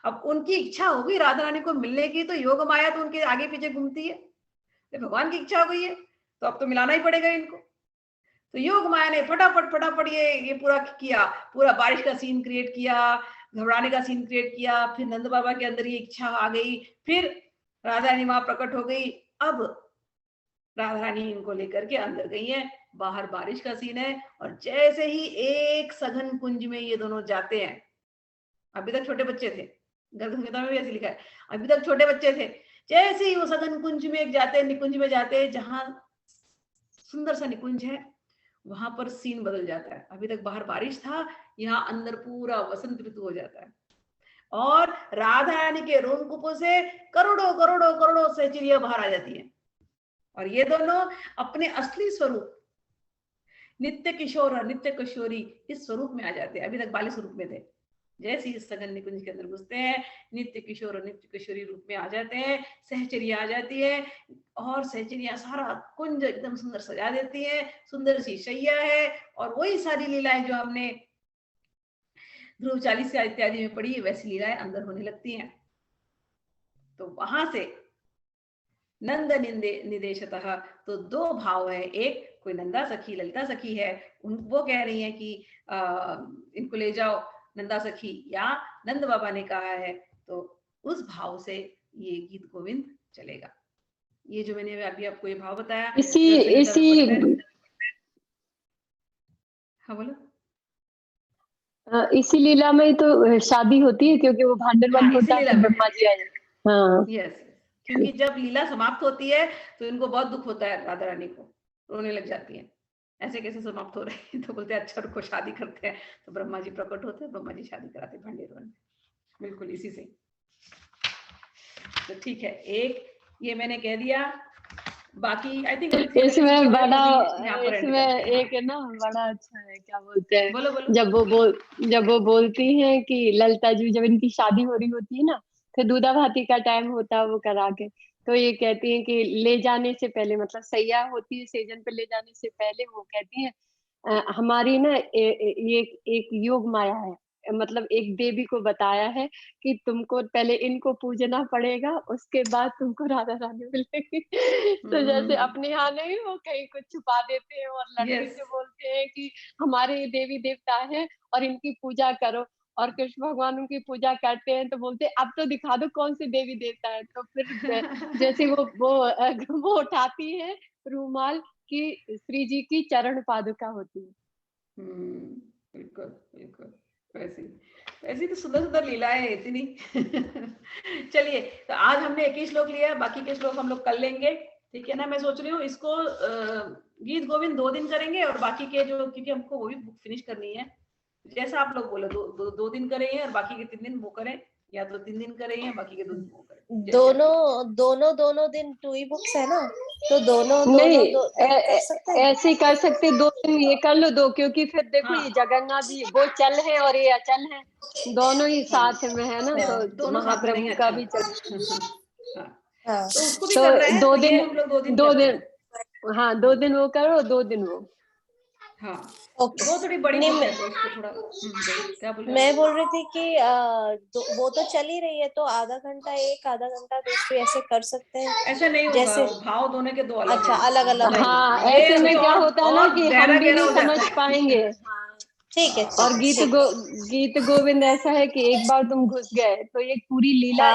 अब उनकी इच्छा हो गई राधा रानी को मिलने की, तो योग माया तो उनके आगे पीछे घूमती है। भगवान की इच्छा हो गई है तो अब तो मिलाना ही पड़ेगा इनको। तो योग माया ने फटाफट ये पूरा किया, पूरा बारिश का सीन क्रिएट किया, घबराने का सीन क्रिएट किया। फिर नंद बाबा के अंदर ये इच्छा आ गई, फिर राधा रानी वहां प्रकट हो गई। अब राधा रानी इनको लेकर के अंदर गई है, बाहर बारिश का सीन है और जैसे ही एक सघन कुंज में ये दोनों जाते हैं, अभी तक छोटे बच्चे थे, गर्ग संहिता में भी ऐसे लिखा है, अभी तक छोटे बच्चे थे, जैसे ही वो सघन कुंज में जाते, निकुंज में जाते, जहां सुंदर सा निकुंज है, वहां पर सीन बदल जाता है। अभी तक बाहर बारिश था, यहाँ अंदर पूरा वसंत ऋतु हो जाता है और राधा रानी के रोमकूपों से करोड़ों करोड़ों करोड़ों सहचरियां बाहर आ जाती हैं, और ये दोनों अपने असली स्वरूप नित्य किशोर और नित्य किशोरी इस स्वरूप में आ जाते हैं। अभी तक बाल्य स्वरूप में थे, जैसे ही इस सघन निकुंज के अंदर घुसते हैं नित्य किशोर और नित्य किशोरी रूप में आ जाते हैं, सहचरिया आ जाती है, और सहचरिया सारा कुंज एकदम सुंदर सजा देती है, सुंदर सी शैया है, और वही सारी लीलाएं जो हमने ध्रुव चालीसा इत्यादि में पढ़ी वैसी लीलाएं अंदर होने लगती हैं। तो वहां से नंद निदेशतः तो दो भाव है, एक कोई नंदा सखी ललिता सखी है, वो कह रही है कि इनको ले जाओ नंदा सखी, या नंद बाबा ने कहा है, तो उस भाव से ये गीत गोविंद चलेगा। ये जो मैंने अभी आपको ये भाव बताया, हाँ बोलो। इसी लीला में तो शादी होती है, क्योंकि वो भांडरवन होता है, ब्रह्मा जी आए। हाँ यस, क्योंकि जब लीला समाप्त होती है तो इनको बहुत दुख होता है, राधा रानी को रोने लग जाती है, ऐसे कैसे समाप्त हो रहे हैं, तो बोलते हैं अच्छा रुको शादी करते हैं, तो ब्रह्मा जी प्रकट होते हैं, ब्रह्मा जी शादी कराते हैं भांडेरवन में, बिल्कुल इसी से। तो ठीक है, एक ये मैंने कह दिया, बाकी आई थिंक इसमें एक ना बड़ा अच्छा है, क्या बोलते हैं, बोलो बोलो। जब वो बोलती हैं कि ललिता जी, जब इनकी शादी हो रही होती है ना, फिर दूधा भाती का टाइम होता है वो करा के, तो ये कहती हैं कि ले जाने से पहले, मतलब सैया होती है सेजन पे ले जाने से पहले, वो कहती हैं हमारी ना ये एक योग माया है, मतलब एक देवी को बताया है कि तुमको पहले इनको पूजना पड़ेगा, उसके बाद तुमको राधा रानी मिलेगी। तो जैसे अपने यहाँ नहीं, वो कहीं कुछ छुपा देते हैं, और लड़के से बोलते हैं कि हमारे ये देवी देवता है और इनकी पूजा करो, और कृष्ण भगवान उनकी पूजा करते हैं, तो बोलते हैं अब तो दिखा दो कौन सी देवी देवता है। तो फिर जैसे वो उठाती है रूमाल की, श्री जी की चरण पादुका होती है। बिल्कुल बिल्कुल ऐसी तो सुंदर सुंदर लीलाएं है इतनी। चलिए, तो आज हमने 21 श्लोक लिया, बाकी के श्लोक हम लोग कल लेंगे, ठीक है ना। मैं सोच रही हूँ इसको गीत गोविंद 2 दिन करेंगे, और बाकी के जो, क्योंकि हमको वो भी बुक फिनिश करनी है, जैसा आप लोग बोलो, 2 दिन करेंगे और बाकी के 3 दिन वो करें, या तो 3 दिन करेंगे बाकी के 2 दिन वो करें। दोनों दिन 2 ही बुक्स है ना, तो दोनों ऐसे कर सकते, 2 दिन ये कर लो 2, क्योंकि फिर देखो ये जगन्नाथ जी वो चल है और ये अचल है, दोनों ही साथ में है ना, तो महाप्रभु का भी चल। तो उसको भी कर रहे हैं, 2 दिन हम लोग 2 दिन हाँ 2 दिन वो करो, 2 दिन वो। हाँ ओके, वो थोड़ी बड़ी बुक है, तो इसको थोड़ा क्या बोल रहे? मैं बोल रही थी कि वो तो चल ही रही है, तो आधा घंटा दूसरी ऐसे कर सकते हैं। ऐसे नहीं होगा, जैसे भाव दोनों के 2 अलग, अच्छा अलग अलग। हाँ ऐसे में क्या होता है ना कि हम भी नहीं समझ पाएंगे। ठीक है। और गीत गोविंद ऐसा है कि एक बार तुम घुस गए तो ये पूरी लीला